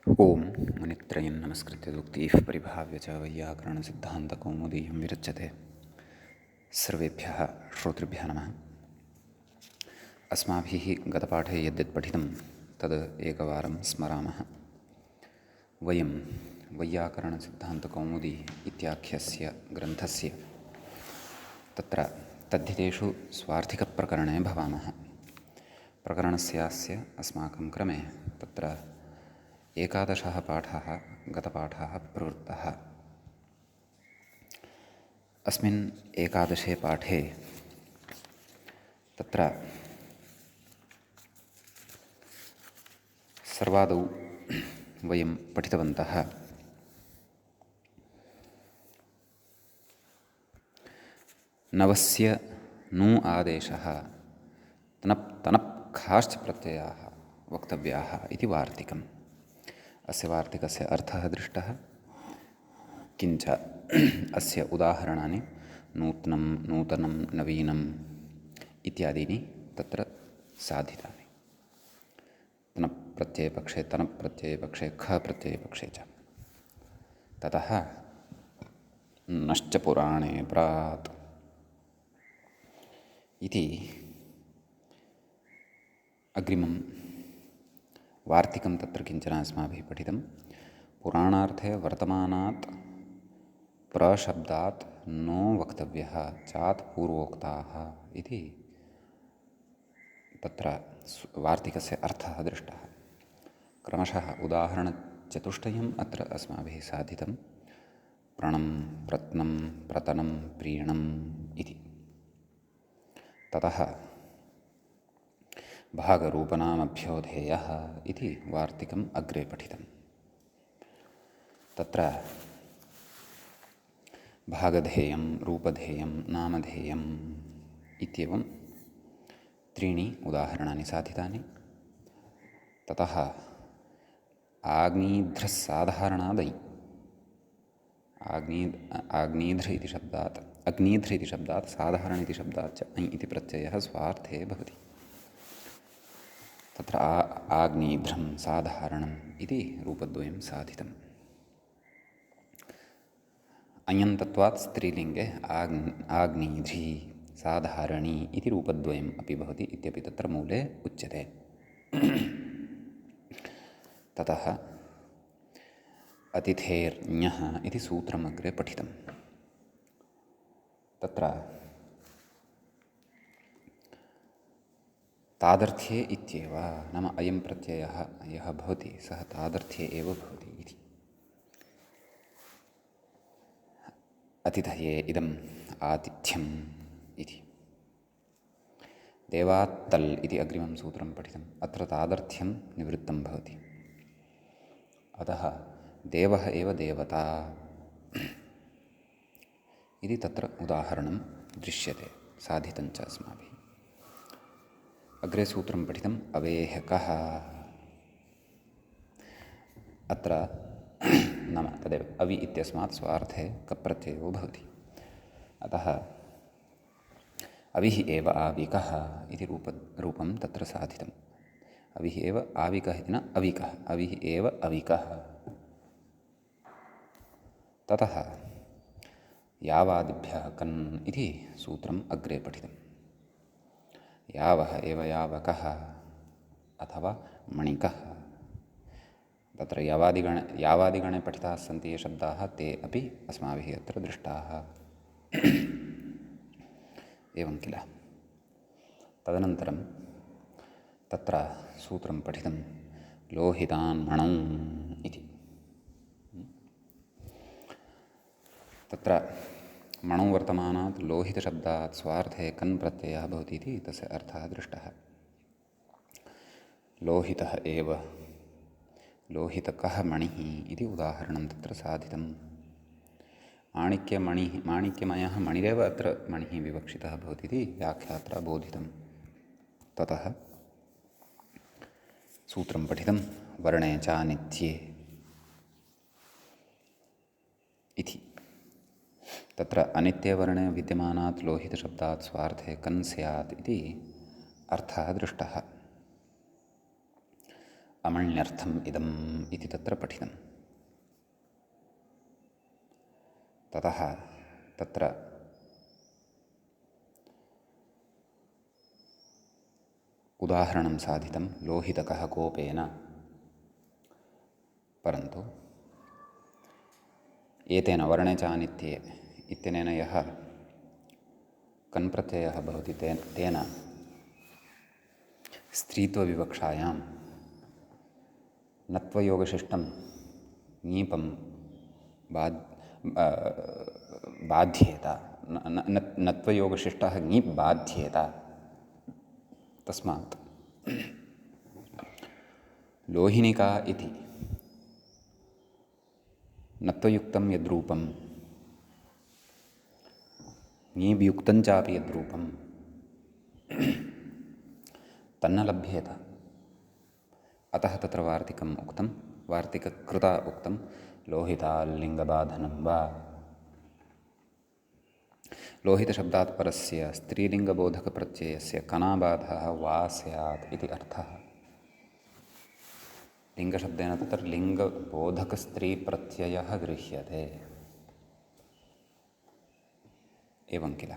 ओम मुनित्रयं नमस्कृत्य दुक्तिः परिभाव्य च वैयाकरणसिद्धान्तकौमुदीयं विरच्यते। सर्वेभ्यः श्रोतृभ्यः नमः। अस्माभिः गतपाठे यद्यत् पठितं तद् एकवारं स्मरामः। वयं वैयाकरणसिद्धान्तकौमुदी इत्याख्यस्य ग्रन्थस्य तत्र तद्धितेषु स्वार्थिकप्रकरणे भवामः। प्रकरणस्यास्य अस्माकं क्रमे तत्र 11 पाठः गतपाठः प्रवृत्तः। अस्मिन् 11 पाठे तत्र सर्वादौ वयं पठितवन्तः नवस्य नु आदेशः तनप् तनप् खाश्च प्रत्ययाः वक्तव्याः इति वार्तिकम्। अस्य वार्तिकस्य अर्थः दृष्टः, किञ्च अस्य उदाहरणानि नूतनं, नवीनम् इत्यादीनि तत्र साधितानि। तनप् प्रत्ययपक्षे, तनप् प्रत्ययपक्षे, ख प्रत्ययपक्षे च। ततः नश्च पुराणे प्रात् इति अग्रिमं वार्तिकं तत्र किञ्चन अस्माभिः पठितं। पुराणार्थे वर्तमानात् प्रशब्दात् नो वक्तव्यः चात् पूर्वोक्ताः इति तत्र वार्तिकस्य अर्थः दृष्टः। क्रमशः उदाहरणचतुष्टयम् अत्र अस्माभिः साधितं। प्रणं, प्रत्नं, प्रतनं, प्रीणम् इति। ततः भागरूपनामभ्योधेयः इति वार्तिकम् अग्रे पठितं। तत्र भागधेयं, रूपधेयं, नामधेयम् इत्येवं 3 उदाहरणानि साधितानि। ततः आग्नीध्रस्साधारणादयि, आग्नीध्र इति शब्दात्, अग्नीध्र इति शब्दात्, साधारण इति शब्दात् च ऐ इति प्रत्ययः स्वार्थे भवति। तत्र आग्नीध्रं साधारणम् इति रूपद्वयं साधितम्। अञन्तत्वात् स्त्रीलिङ्गे आग्नीध्री साधारणी इति रूपद्वयम् अपि भवति इत्यपि तत्र मूले उच्यते। ततः अतिथेर्ञः इति सूत्रम् अग्रे पठितम्। तत्र तादर्थ्ये इत्येव, नाम अयं प्रत्ययः यः भवति सः तादर्थ्ये एव भवति इति। अतिथये इदम् आतिथ्यम् इति। देवात्तल् इति अग्रिमं सूत्रं पठितम्। अत्र तादर्थ्यं निवृत्तं भवति। अतः देवः एव देवता इति तत्र उदाहरणं दृश्यते, साधितं च अस्माभिः। अग्रे सूत्रं पठितम् अवेहकः। अत्र नाम तदेव अवि इत्यस्मात् स्वार्थे कप्रत्ययो भवति। अतः अविः एव आविकः इति रूपं तत्र साधितम्। अविः एव आविकः इति न अविकः, अविः एव अविकः। ततः यावादिभ्यः कन् इति सूत्रम् अग्रे पठितम्। यावः एव यावकः अथवा मणिकः। तत्र यावादिगणे पठिताः सन्ति ये शब्दाः ते अपि अस्माभिः अत्र दृष्टाः। एवं किल। तदनन्तरं तत्र सूत्रं पठितं लोहितान् मणौ इति। तत्र मणौ वर्तमानात् लोहितशब्दात् स्वार्थे कन् प्रत्ययः भवति इति तस्य अर्थः दृष्टः। लोहितः एव, लोहितकः मणिः इति उदाहरणं तत्र साधितं। माणिक्यमयः मणिरेव अत्र मणिः विवक्षितः भवति इति व्याख्यात्रा बोधितं। ततः सूत्रं पठितं वर्णे चानित्ये इति। तत्र अनित्यवर्णे विद्यमानात् लोहितशब्दात् स्वार्थे कन् स्यात् इति अर्थः दृष्टः। अमण्यर्थम् इदम् इति तत्र पठितं। ततः तत्र उदाहरणं साधितं लोहितकः कोपेन। परन्तु एतेन वर्णे च अनित्ये इत्यनेन यः कन्प्रत्ययः भवति तेन स्त्रीत्वविवक्षायां नत्वयोगशिष्टं ङीपं बाध्येत। नत्वयोगशिष्टः ङीप् बाध्येत। तस्मात् लोहिनिका इति नत्वयुक्तं यद्रूपं ङीब्युक्तं चापि यद्रूपं तन्न लभ्येत। अतः तत्र वार्तिकम् उक्तं, वार्तिककृता उक्तं लोहिताल्लिङ्गबाधनं वा। लोहितशब्दात् परस्य स्त्रीलिङ्गबोधकप्रत्ययस्य कनाबाधः वा स्यात् इति अर्थः। लिङ्गशब्देन तत्र लिङ्गबोधकस्त्रीप्रत्ययः गृह्यते, एवं किल।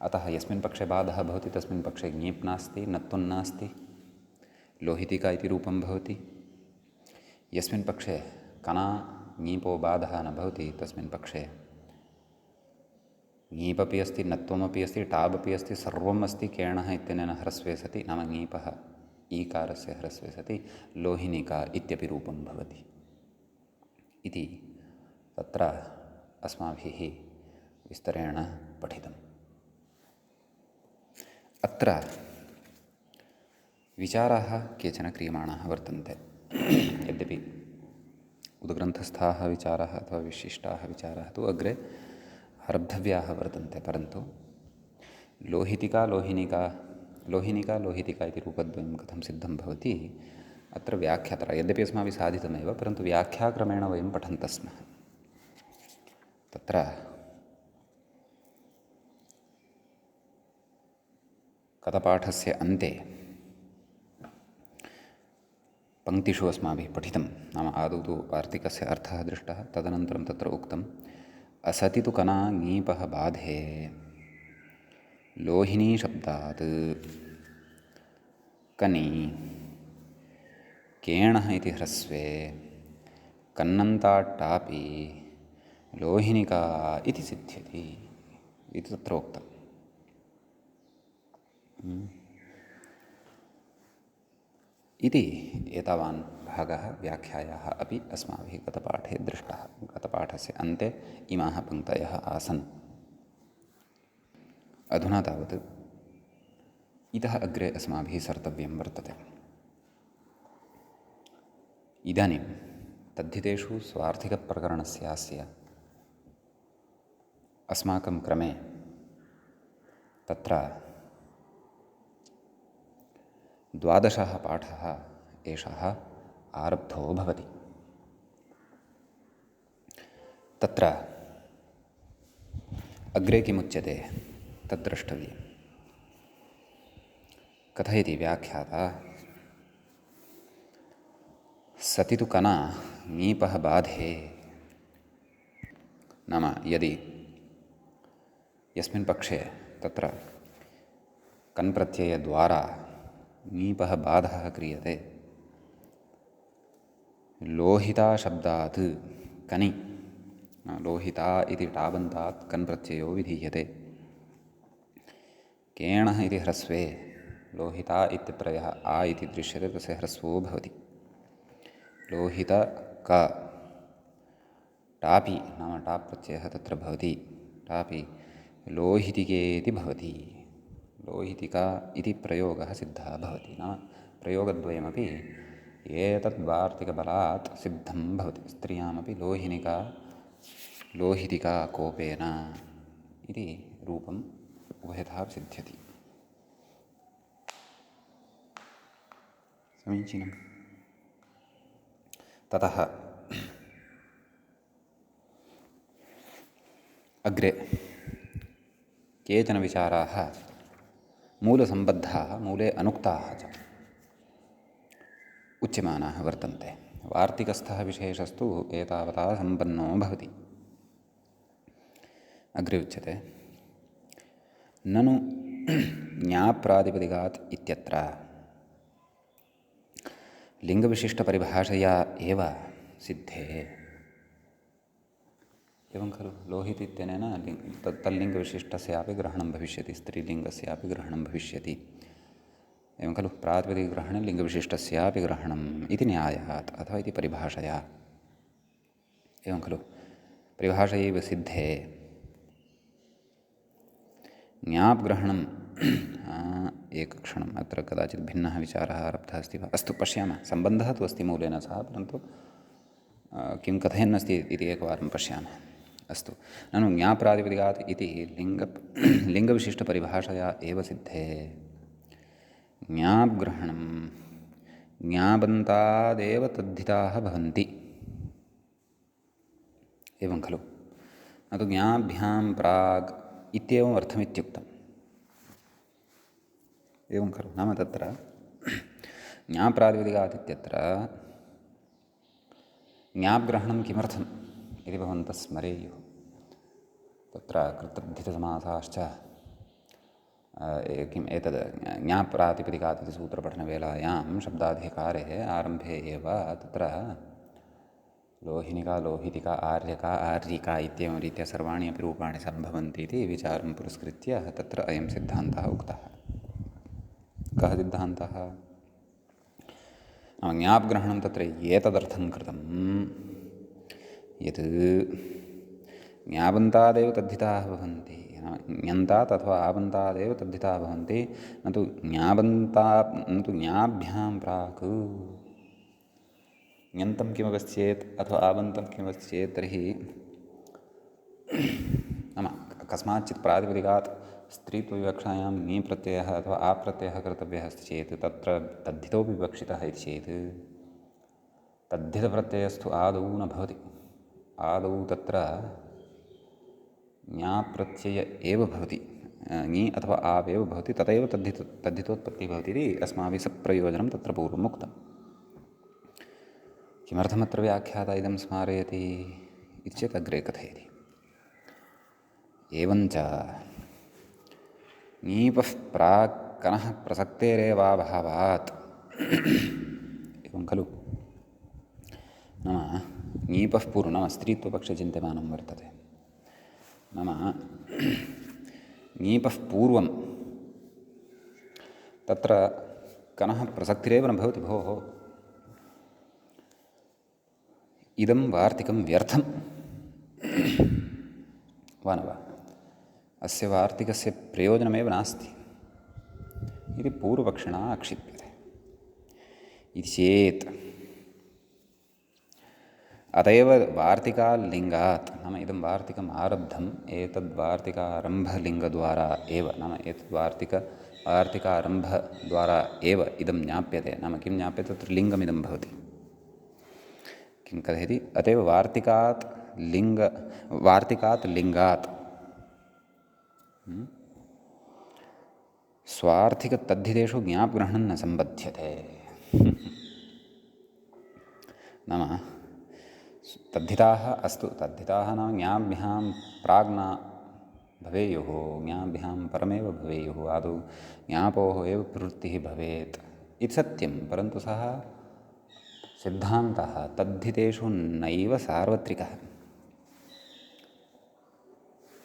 अतः यस्मिन् पक्षे बाधः भवति तस्मिन् पक्षे ङीप् नास्ति, नत्वं नास्ति, लोहितिका इति रूपं भवति। यस्मिन् पक्षे कना ङीपो बाधः न भवति तस्मिन् पक्षे ङीपपि अस्ति, नत्वमपि अस्ति, टाबपि अस्ति, सर्वम् अस्ति। केणः इत्यनेन ह्रस्वे सति, नाम ङीपः ईकारस्य ह्रस्वे सति लोहिनिका इत्यपि रूपं भवति इति तत्र अस्माभिः विस्तरेण पठितम्। अत्र विचाराः केचन क्रियमाणाः वर्तन्ते। यद्यपि उद्ग्रन्थस्थाः विचाराः अथवा विशिष्टाः विचाराः तु अग्रे आरब्धव्याः वर्तन्ते, परन्तु लोहितिका लोहितिका इति रूपद्वयं कथं सिद्धं भवति अत्र व्याख्यातरा। यद्यपि अस्माभिः साधितमेव, परन्तु व्याख्याक्रमेण वयं पठन्तः स्मः। तत्र कथपाठस्य अन्ते पङ्क्तिषु अस्माभिः पठितं, नाम आदौ तु वार्तिकस्य अर्थः दृष्टः, तदनन्तरं तत्र उक्तम् असति तु कना ङीपः बाधे लोहिनी शब्दात् कनि केणः इति ह्रस्वे कन्नन्ताट्टापि लोहिनिका इति सिद्ध्यति इति तत्र उक्तम्। इति एतावान् भागः व्याख्यायाः अपि अस्माभिः गतपाठे दृष्टः। गतपाठस्य अन्ते इमाः पङ्क्तयः आसन्। अधुना तावत् इतः अग्रे अस्माभिः सर्तव्यं वर्तते। इदानीं तद्धितेषु स्वार्थिकप्रकरणस्यास्य अस्माकं क्रमे तत्र 12 पाठः एषः आरब्धो भवति। तत्र अग्रे किमुच्यते तद्द्रष्टव्यम्। कथयति व्याख्याता सति तु कना ङीपः बाधे, नाम यदि यस्मिन् पक्षे तत्र कन्प्रत्ययद्वारा ङीपः बाधः क्रियते, लोहिता शब्दात् कनि, लोहिता इति टाबन्तात् कन्प्रत्ययो विधीयते, केणः इति ह्रस्वे लोहिता इत्यत्र यः आ इति दृश्यते तस्य ह्रस्वो भवति। लोहित क टापि, नाम टाप् प्रत्ययः तत्र भवति, टापि लोहितिकेति भवति। लोहितिका इति प्रयोगः सिद्धः भवति, नाम प्रयोगद्वयमपि एतद्वार्तिकबलात् सिद्धं भवति। स्त्रियामपि लोहितिका कोपेन इति रूपम् उभयथा सिद्ध्यति। समीचीनम्। ततः अग्रे केचन विचाराः मूलसम्बद्धाः, मूले अनुक्ताः च। उच्यमानाः वर्तन्ते। वार्तिकस्थः विशेषस्तु एतावता सम्पन्नो भवति। अग्रे उच्यते ननु ज्ञाप्रातिपदिकात् इत्यत्र लिङ्गविशिष्टपरिभाषया एव सिद्धेः। एवं खलु लोहित इत्यनेन तल्लिङ्गविशिष्टस्यापि ग्रहणं भविष्यति, स्त्रीलिङ्गस्यापि ग्रहणं भविष्यति। एवं खलु प्रातिपदिकग्रहणे लिङ्गविशिष्टस्यापि ग्रहणम् इति न्यायात् अथवा इति परिभाषया। एवं खलु परिभाषयैव सिद्धे ज्ञाप् ग्रहणम् एकक्षणम् अत्र कदाचित् भिन्नः विचारः आरब्धः अस्ति वा? अस्तु पश्यामः। सम्बन्धः तु अस्ति मूलेन सह, परन्तु किं कथयन्नस्ति इति एकवारं पश्यामः। अस्तु, ननु ज्ञाप्रातिपदिकात् इति लिङ्गविशिष्टपरिभाषया एव सिद्धे ज्ञाप् ग्रहणं ज्ञाबन्तादेव तद्धिताः भवन्ति। एवं खलु, न तु ज्ञाभ्यां प्राग् इत्येवम् अर्थमित्युक्तम्। एवं खलु, नाम तत्र ज्ञाप्रातिपदिकात् इत्यत्र ज्ञाप्ग्रहणं किमर्थम् इति भवन्तः स्मरेयुः। तत्र कृतद्धितसमासाश्च किम् एतद् ज्ञाप्रातिपदिकात् इति सूत्रपठनवेलायां शब्दाधिकारे आरम्भे एव तत्र लोहिनिका, लोहितिका, आर्यका, आर्यिका इत्येवं रीत्या सर्वाणि अपि रूपाणि सम्भवन्ति इति विचारं पुरस्कृत्य तत्र अयं सिद्धान्तः उक्तः। कः सिद्धान्तः? नाम ज्ञाप्ग्रहणं तत्र एतदर्थं कृतं यत् ज्ञाबन्तादेव तद्धिताः भवन्ति। ज्ञन्तात् अथवा आबन्तादेव तद्धिताः भवन्ति, न तु ज्ञाभ्यां प्राक्। ज्ञन्तं किमपि चेत् अथवा आबन्तं किमपि चेत् तर्हि नाम कस्माच्चित् प्रातिपदिकात् स्त्रीत्वविवक्षायां ङी प्रत्ययः अथवा आप्रत्ययः कर्तव्यः अस्ति चेत् तत्र तद्धितोपि विवक्षितः इति चेत् तद्धितप्रत्ययस्तु आदौ न भवति। आदौ तत्र ङाप्रत्यय एव भवति, ङी अथवा आवेव भवति, तदैव तद्धितोत्पत्तिः भवति इति अस्माभिः सप्रयोजनं तत्र पूर्वम् उक्तम्। किमर्थमत्र व्याख्याता इदं स्मारयति इति चेत् अग्रे कथयति। एवञ्च ङीपः प्राक् कनः प्रसक्तेरेवाभावात्। एवं खलु, नाम ङीपः पूर्वं नाम स्त्रीत्वपक्षे चिन्त्यमानं वर्तते। नाम ङीपः पूर्वं तत्र कनः प्रसक्तिरेव न भवति। भोः, इदं वार्तिकं व्यर्थं वा न वा? अस्य वार्तिकस्य प्रयोजनमेव नास्ति इति पूर्वपक्षिणा आक्षिप्यते। इति चेत् अत एव वार्तिकालिङ्गात्, नाम इदं वार्तिकम् आरब्धम् एतद्वार्तिकारम्भलिङ्गद्वारा एव, नाम वार्तिकारम्भद्वारा एव इदं ज्ञाप्यते। नाम किं ज्ञाप्यते? तत्र लिङ्गमिदं भवति। किं कथयति? अत एव वार्तिकात् लिङ्गात् स्वार्थिकतद्धितेषु ज्ञाप्ग्रहणं न सम्बध्यते। नाम तद्धिताः अस्तु, तद्धिताः नाम ज्ञाभ्यां प्राग् न भवेयुः, ज्ञाभ्यां परमेव भवेयुः, आदौ ज्ञापोः एव प्रवृत्तिः भवेत् इति सत्यं, परन्तु सः सिद्धान्तः तद्धितेषु नैव सार्वत्रिकः।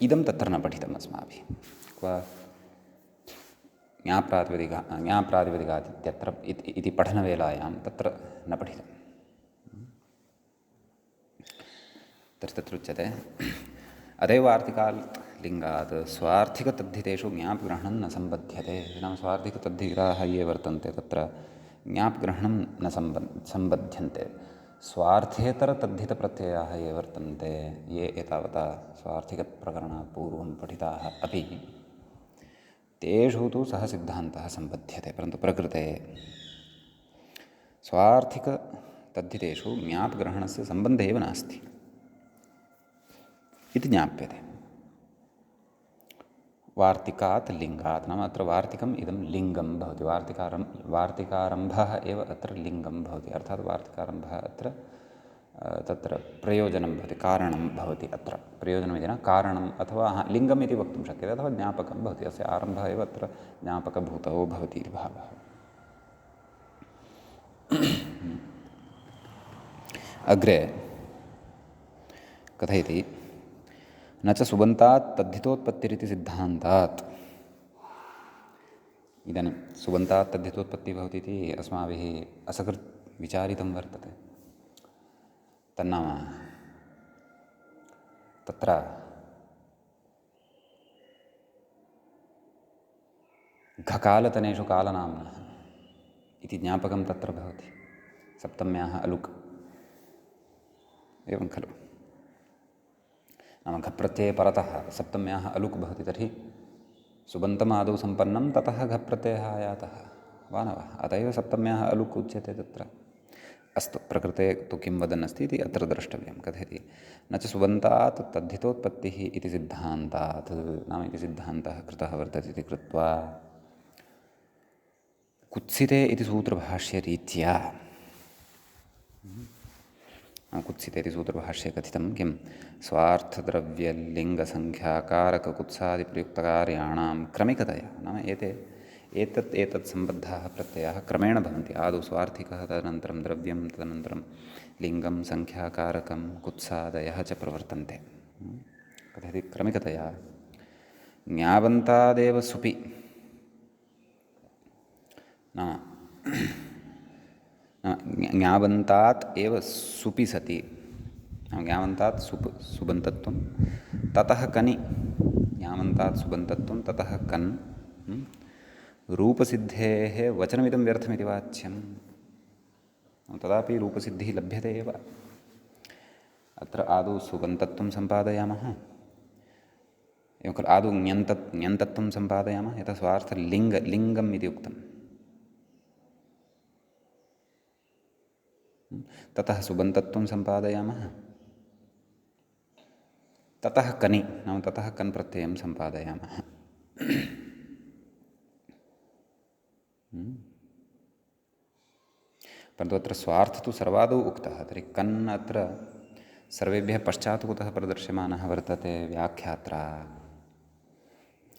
इदं तत्र न पठितम् अस्माभिः। क्व? ज्ञाप्रातिपदिकात् इत्यत्र इति पठनवेलायां तत्र न पठितम्। तत्र उच्यते अतएव वार्तिकात् लिङ्गात् स्वार्थिकतद्धितेषु ज्ञाप्ग्रहणं न सम्बध्यते। नाम स्वार्थिकतद्धिताः ये वर्तन्ते तत्र ज्ञाप्ग्रहणं न सम्बध्यन्ते। स्वार्थेतरतद्धितप्रत्ययाः ये वर्तन्ते, ये एतावता स्वार्थिकप्रकरणात् पूर्वं पठिताः अपि, तेषु तु सः सिद्धान्तः सम्बध्यते, परन्तु प्रकृते स्वार्थिकतद्धितेषु ज्ञाप्ग्रहणस्य सम्बन्धः एव नास्ति इति ज्ञाप्यते। वार्तिकात् लिङ्गात् नाम अत्र वार्तिकम् इदं लिङ्गं भवति। वार्तिकारम्भः एव अत्र लिङ्गं भवति, अर्थात् वार्तिकारम्भः अत्र तत्र प्रयोजनं भवति, कारणं भवति। अत्र प्रयोजनमिति न कारणम् अथवा लिङ्गम् इति वक्तुं शक्यते, अथवा ज्ञापकं भवति। अस्य आरम्भः एव अत्र ज्ञापकभूतौ भवति इति भावः। अग्रे कथयति न च सुबन्तात् तद्धितोत्पत्तिरिति सिद्धान्तात्। इदानीं सुबन्तात् तद्धितोत्पत्तिः भवति इति अस्माभिः असकृत् विचारितं वर्तते। तन्नाम तत्र घकालतनेषु कालनाम्नः इति ज्ञापकं तत्र भवति, सप्तम्याः अलुक् एवं खलु। नाम घप्रत्यये परतः सप्तम्याः अलुक् भवति, तर्हि सुबन्तमादौ सम्पन्नं ततः घप्रत्ययः आयातः वा न वा, अत एव सप्तम्याः अलुक् उच्यते तत्र। अस्तु, प्रकृते तु किं वदन्नस्ति इति अत्र द्रष्टव्यं। कथयति न च सुबन्तात् तद्धितोत्पत्तिः इति सिद्धान्तात्, नाम इति सिद्धान्तः कृतः वर्तते इति कृत्वा कुत्सिते इति सूत्रभाष्यरीत्या, कुत्सिते इति सूत्रभाष्ये कथितं किं स्वार्थद्रव्यलिङ्गसङ्ख्याकारककुत्सादिप्रयुक्तकार्याणां क्रमिकतया, नाम एतत् सम्बद्धाः प्रत्ययाः क्रमेण भवन्ति। आदौ स्वार्थिकः, तदनन्तरं द्रव्यं, तदनन्तरं लिङ्गं, सङ्ख्याकारकं, कुत्सादयः च प्रवर्तन्ते। कथयति क्रमिकतया ज्ञावन्तादेव सुपि, नाम ज्ञावन्तात् एव सुपि सति, ज्ञावन्तात् सुबन्तत्वं ततः कनि, ज्ञावन्तात् सुबन्तत्वं ततः कन्, रूपसिद्धेः वचनमिदं व्यर्थमिति वाच्यं, तदापि रूपसिद्धिः लभ्यते एव। अत्र आदौ सुबन्तत्वं सम्पादयामः, एवं खलु, आदौ ञन्तत्वं सम्पादयामः, यतः स्वार्थलिङ्गम् इति उक्तं, ततः सुबन्तत्वं सम्पादयामः, ततः कनि, नाम ततः कन् प्रत्ययं सम्पादयामः। परन्तु अत्र स्वार्थ तु सर्वादौ उक्तः, तर्हि कन् अत्र सर्वेभ्यः पश्चात् कुतः प्रदर्श्यमानः वर्तते व्याख्यात्रा।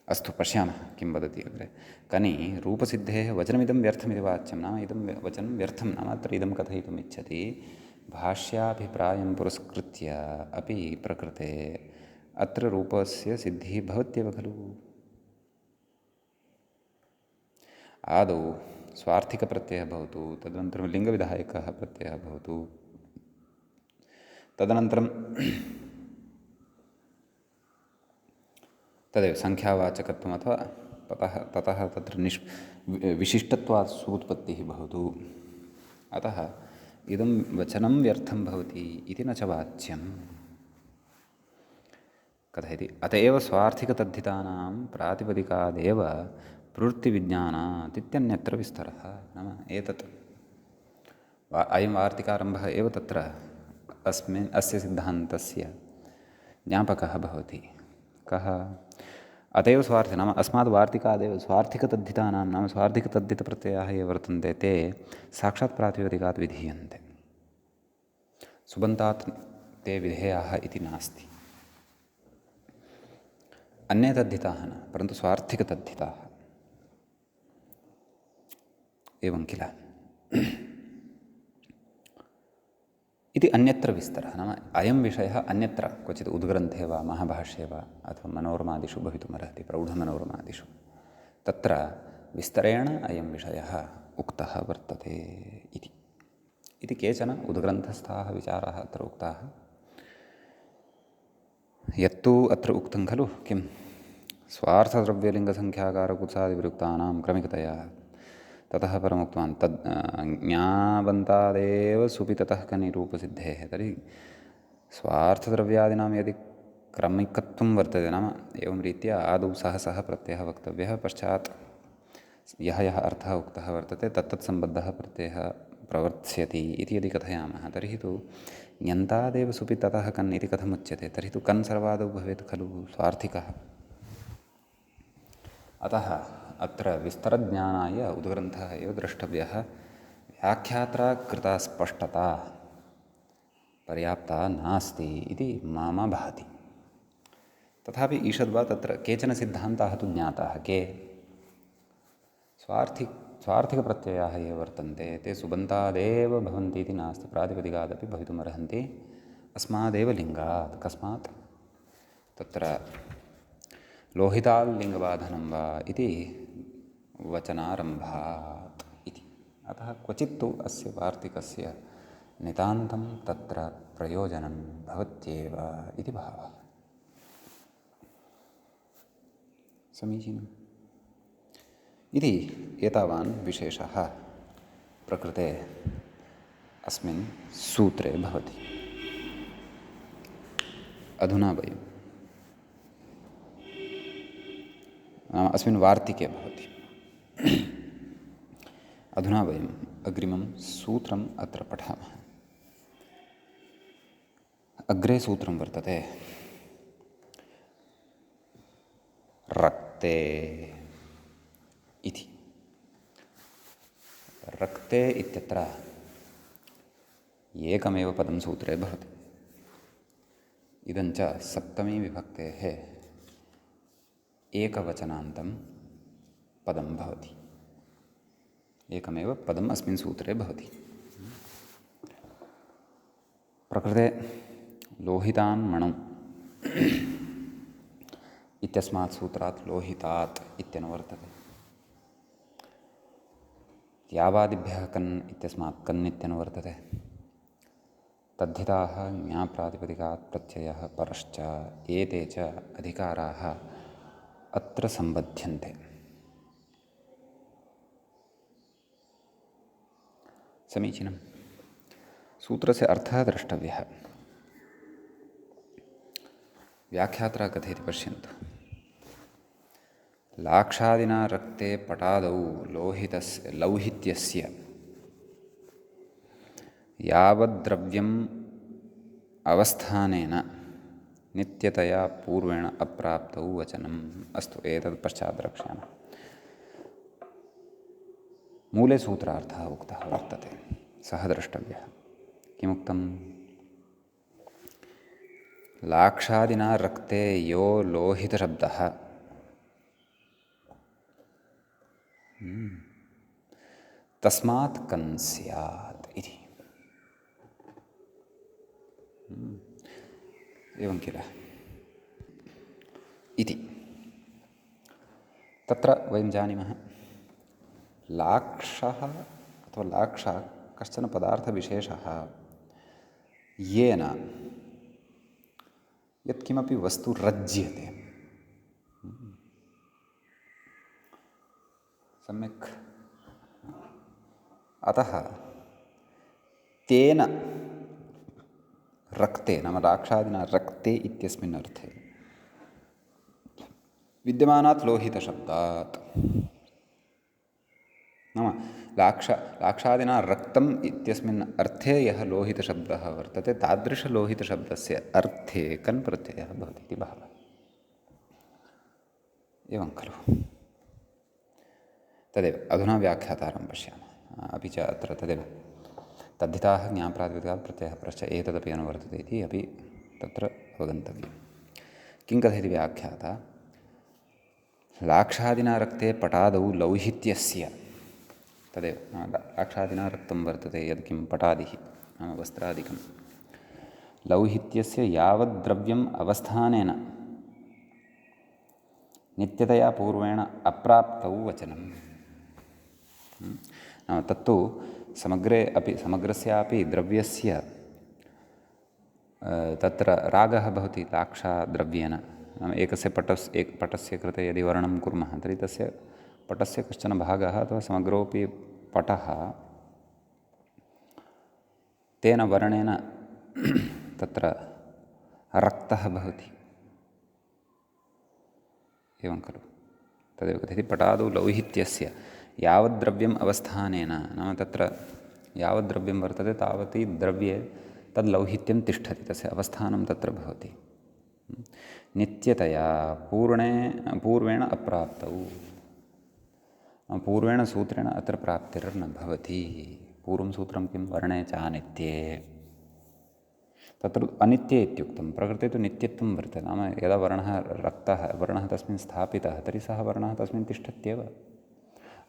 अस्तु, पश्यामः किं वदति अग्रे। कनि रूपसिद्धेः वचनमिदं व्यर्थमिति वाच्यं, नाम इदं वचनं व्यर्थं, नाम अत्र इदं कथयितुम् इच्छति, भाष्याभिप्रायं पुरस्कृत्य अपि प्रकृते अत्र रूपस्य सिद्धिः भवत्येव खलु। आदौ स्वार्थिकप्रत्ययः भवतु, तदनन्तरं लिङ्गविधायकः प्रत्ययः भवतु, तदनन्तरं तदेव सङ्ख्यावाचकत्वम् अथवा ततः तत्र विशिष्टत्वात् सूत्पत्तिः भवतु। अतः इदं वचनं व्यर्थं भवति इति न च वाच्यम्। कथयति अत एव स्वार्थिकतद्धितानां प्रातिपदिकादेव प्रवृत्तिविज्ञानात् इत्यन्यत्र विस्तरः। नाम एतत् अयं वार्तिकारम्भः एव तत्र अस्य सिद्धान्तस्य ज्ञापकः भवति। कः? अतएव स्वार्थी, नाम अस्माद् वार्तिकादेव स्वार्थिकतद्धितानां, नाम स्वार्थिकतद्धितप्रत्ययाः ये वर्तन्ते ते साक्षात् प्रातिपदिकात् विधीयन्ते। सुबन्तात् ते विधेयाः इति नास्ति। अन्ये तद्धिताः न, परन्तु स्वार्थिकतद्धिताः एवं किल इति अन्यत्र विस्तरः। नाम अयं विषयः अन्यत्र क्वचित् उद्ग्रन्थे वा महाभाष्ये वा अथवा मनोरमादिषु भवितुमर्हति, प्रौढमनोरमादिषु, तत्र विस्तरेण अयं विषयः उक्तः वर्तते इति केचन उद्ग्रन्थस्थाः विचाराः अत्र उक्ताः। यत्तु अत्र उक्तं खलु किं स्वार्थद्रव्यलिङ्गसङ्ख्याकारकुत्सादिप्रयुक्तानां क्रमिकतया, ततः परमुक्तवान् तद् ज्ञावन्तादेव सुपि ततः कनि रूपसिद्धेः। तर्हि स्वार्थद्रव्यादीनां यदि क्रमिकत्वं वर्तते, नाम एवं रीत्या आदौ सः प्रत्ययः वक्तव्यः, पश्चात् यः अर्थः उक्तः वर्तते तत्तत् सम्बद्धः प्रत्ययः प्रवर्त्स्यति इति यदि कथयामः, तर्हि तु ञन्तादेव सुपि ततः कन् इति कथमुच्यते? तर्हि तु कन् सर्वादौ भवेत् खलु स्वार्थिकः। अतः अत्र विस्तरज्ञानाय उद्ग्रन्थः एव द्रष्टव्यः। व्याख्यात्रा कृता स्पष्टता पर्याप्ता नास्ति इति मम भाति। तथापि ईषद्वा तत्र केचन सिद्धान्ताः तु ज्ञाताः। के? स्वार्थिकप्रत्ययाः ये वर्तन्ते ते सुबन्तादेव भवन्ति इति नास्ति, प्रातिपदिकादपि भवितुमर्हन्ति अस्मादेव लिङ्गात्। कस्मात्? तत्र लोहिताल्लिङ्गबाधनं वा इति वचनारम्भात् इति। अतः क्वचित् तु अस्य वार्तिकस्य नितान्तं तत्र प्रयोजनं भवत्येव इति भावः। समीचीनम् इति एतावान् विशेषः प्रकृते अस्मिन् सूत्रे भवति। अधुना वयं अस्मिन् वार्तिके भवति। अधुना वयम् अग्रिमं सूत्रम् अत्र पठामः। अग्रे सूत्रं वर्तते रक्ते इति। रक्ते इत्यत्र एकमेव पदं सूत्रे भवति। इदञ्च सप्तमी विभक्तेः एकवचनान्तं पदं भवति। एकमेव पदम् अस्मिन् सूत्रे भवति। प्रकृते लोहितान् मणौ इत्यस्मात् सूत्रात् लोहितात् इत्यनुवर्तते। यावादिभ्यः कन् इत्यस्मात् कन् इत्यनुवर्तते। तद्धिताः ज्ञाप्रातिपदिकात् प्रत्ययः परश्च एते च अधिकाराः अत्र सम्बध्यन्ते। समीचीनं। सूत्रस्य अर्थः द्रष्टव्यः। व्याख्यात्रा कथयति पश्यन्तु। लाक्षादिना रक्ते पटादौ लौहित्यस्य यावद्द्रव्यम् अवस्थानेन नित्यतया पूर्वेण अप्राप्तौ वचनम्। अस्तु, एतत् पश्चात् द्रक्ष्यामः। मूले सूत्रार्थः उक्तः वर्तते, सः द्रष्टव्यः। किमुक्तम्? लाक्षादिना रक्ते यो लोहितशब्दः तस्मात् कन् स्यात् इति। एवं किल इति। तत्र वयं जानीमः लाक्षः अथवा लाक्षा कश्चन पदार्थविशेषः येन यत्किमपि वस्तु रज्यते। सम्यक्। अतः तेन रक्ते नाम लाक्षादिना रक्ते इत्यस्मिन् अर्थे विद्यमानात् लोहितशब्दात् नाम लाक्षादिना रक्तम् इत्यस्मिन् अर्थे यः लोहितशब्दः वर्तते तादृशलोहितशब्दस्य अर्थे कन् प्रत्ययः भवति इति भावः। एवं खलु? तदेव अधुना व्याख्यातारं पश्यामः। अपि च अत्र तदेव तद्धिताः ज्ञाप्रातिपदिकात् प्रत्ययः परश्च एतदपि अनुवर्तते इति अपि तत्र अवगन्तव्यं। किं कथयति व्याख्याता? लाक्षादिना रक्ते पटादौ लौहित्यस्य, तदेव लाक्षादिना रक्तं वर्तते यद् किं पटादिः नाम वस्त्रादिकं, लौहित्यस्य यावद्द्रव्यम् अवस्थानेन नित्यतया पूर्वेण अप्राप्तौ वचनम्। नाम तत्तु समग्रस्यापि द्रव्यस्य तत्र रागः भवति लाक्षाद्रव्येन। नाम एकस्य पटस्य कृते यदि वर्णनं कुर्मः तर्हि तस्य पटस्य कश्चन भागः अथवा समग्रोऽपि पटः तेन वर्णेन तत्र रक्तः भवति। एवं खलु? तदेव कथयति पटादौ लौहित्यस्य यावद्द्रव्यम् अवस्थानेन, नाम तत्र यावद्द्रव्यं वर्तते तावती द्रव्ये तद्लौहित्यं तिष्ठति, तस्य अवस्थानं तत्र भवति। नित्यतया पूर्वेण अप्राप्तौ पूर्वेण सूत्रेण अत्र प्राप्तिर्न भवति। पूर्वं सूत्रं किं? वर्णे च अनित्ये। तत्र अनित्ये इत्युक्तं। प्रकृते तु नित्यत्वं वर्तते। नाम यदा वर्णः रक्तः, वर्णः तस्मिन् स्थापितः, तर्हि सः वर्णः तस्मिन् तिष्ठत्येव।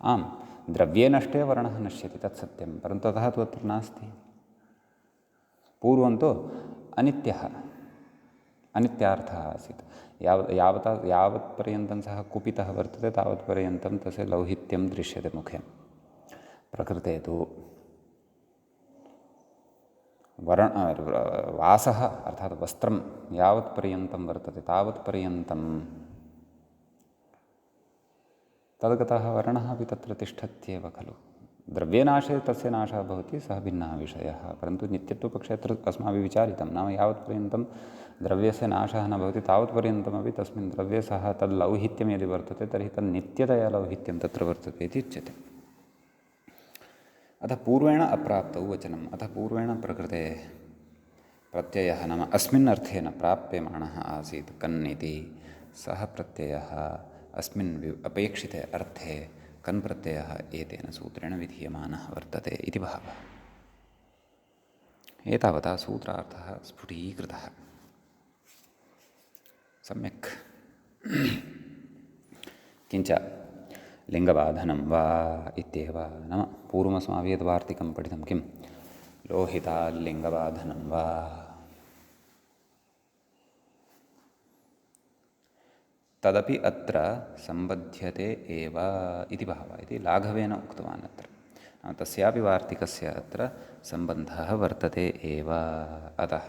आम्, द्रव्ये नष्टे वर्णः नश्यति, तत् सत्यं, परन्तु तथा तु अत्र नास्ति। पूर्वं तु अनित्यः, अनित्यार्थः आसीत्। यावत्पर्यन्तं सः कुपितः वर्तते तावत्पर्यन्तं तस्य लौहित्यं दृश्यते मुखे। प्रकृते तु वासः अर्थात् वस्त्रं यावत्पर्यन्तं वर्तते तावत्पर्यन्तं तद्गतः वर्णः अपि तत्र तिष्ठत्येव खलु। द्रव्ये नाशे तस्य नाशः भवति, सः भिन्नः विषयः। परन्तु नित्यत्वपक्षे अत्र अस्माभिः विचारितं, नाम यावत्पर्यन्तं द्रव्यस्य नाशः न भवति तावत्पर्यन्तमपि तस्मिन् द्रव्ये सः तद्लौहित्यं यदि वर्तते तर्हि तन्नित्यतया लौहित्यं तत्र वर्तते इति उच्यते। अतः पूर्वेण अप्राप्तौ वचनम्। अतः पूर्वेण प्रकृते प्रत्ययः नाम अस्मिन् अर्थेन प्राप्यमाणः आसीत् कन् इति, सः प्रत्ययः अस्मिन् अपेक्षिते अर्थे कन् प्रत्ययः एतेन सूत्रेण विधीयमानः वर्तते इति भावः। एतावता सूत्रार्थः स्फुटीकृतः। सम्यक्। किञ्च लिङ्गबाधनं वा इत्येव, नाम पूर्वमस्माभिः यद् वार्तिकं पठितं किं लोहिताल्लिङ्गबाधनं वा, तदपि अत्र सम्बध्यते एव इति भावः, इति लाघवेन उक्तवान् अत्र। तस्यापि वार्तिकस्य अत्र सम्बन्धः वर्तते एव। अतः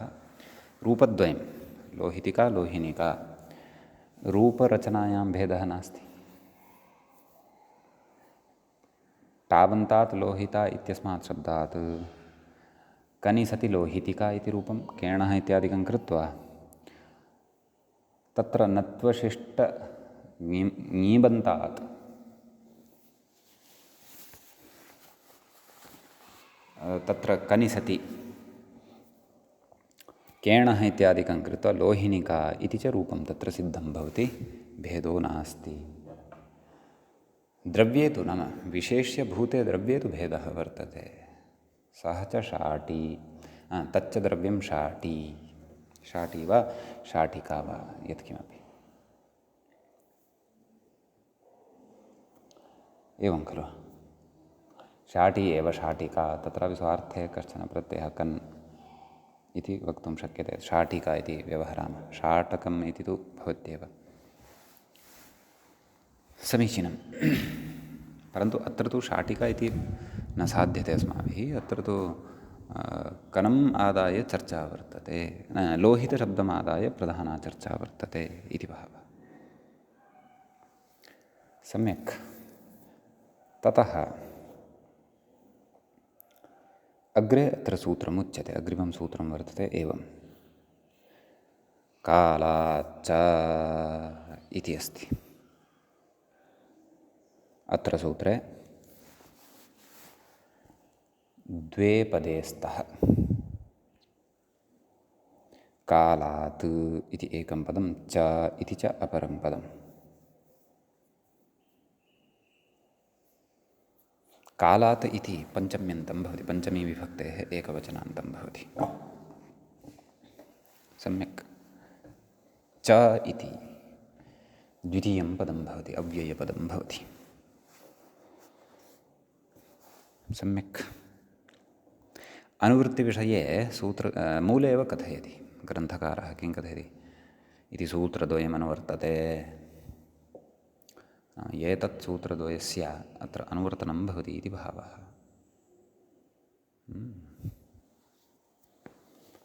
रूपद्वयं, लोहितिका लोहिनिका, रूपरचनायां भेदः नास्ति। तावन्तात् लोहिता इत्यस्मात् शब्दात् कनि सति लोहितिका इति रूपं केणः इत्यादिकं कृत्वा तत्र नत्वशिष्ट ङीबन्तात् तत्र कनि सति केणः इत्यादिकं कृत्वा लोहिनिका इति च रूपं तत्र सिद्धं भवति, भेदो नास्ति। द्रव्ये तु नाम विशेष्य भूते द्रव्ये तु भेदः वर्तते। सः च शाटी, तच्च द्रव्यं शाटी, शाटी वा शाटिका वा यत्किमपि। एवं खलु। शाटी एव शाटिका, तत्रापि स्वार्थे कश्चन प्रत्ययः कन् इति वक्तुं शक्यते। शाटिका इति व्यवहरामः, शाटकम् इति तु भवत्येव। समीचीनं। परन्तु अत्र तु शाटिका इति न साध्यते अस्माभिः। अत्र तु कणम् आदाय चर्चा वर्तते, लोहितशब्दम् आदाय प्रधाना चर्चा वर्तते इति भावः। सम्यक्। ततः अग्रे अत्र सूत्रम् उच्यते, अग्रिमं सूत्रं वर्तते एवं। कालाच्च इति अस्ति अत्र सूत्रे। द्वे पदे स्तः। कालात् इति एकं पदं, च इति च अपरं पदम्। कालात् इति पञ्चम्यन्तं भवति, पञ्चमी विभक्तेः एकवचनान्तं भवति। सम्यक्। च इति द्वितीयं पदं भवति, अव्ययपदं भवति। सम्यक्। अनुवृत्तिविषये मूले एव कथयति ग्रन्थकारः। किं कथयति इति सूत्रद्वयमनुवर्तते। एतत् सूत्रद्वयस्य अत्र अनुवर्तनं भवति इति भावः।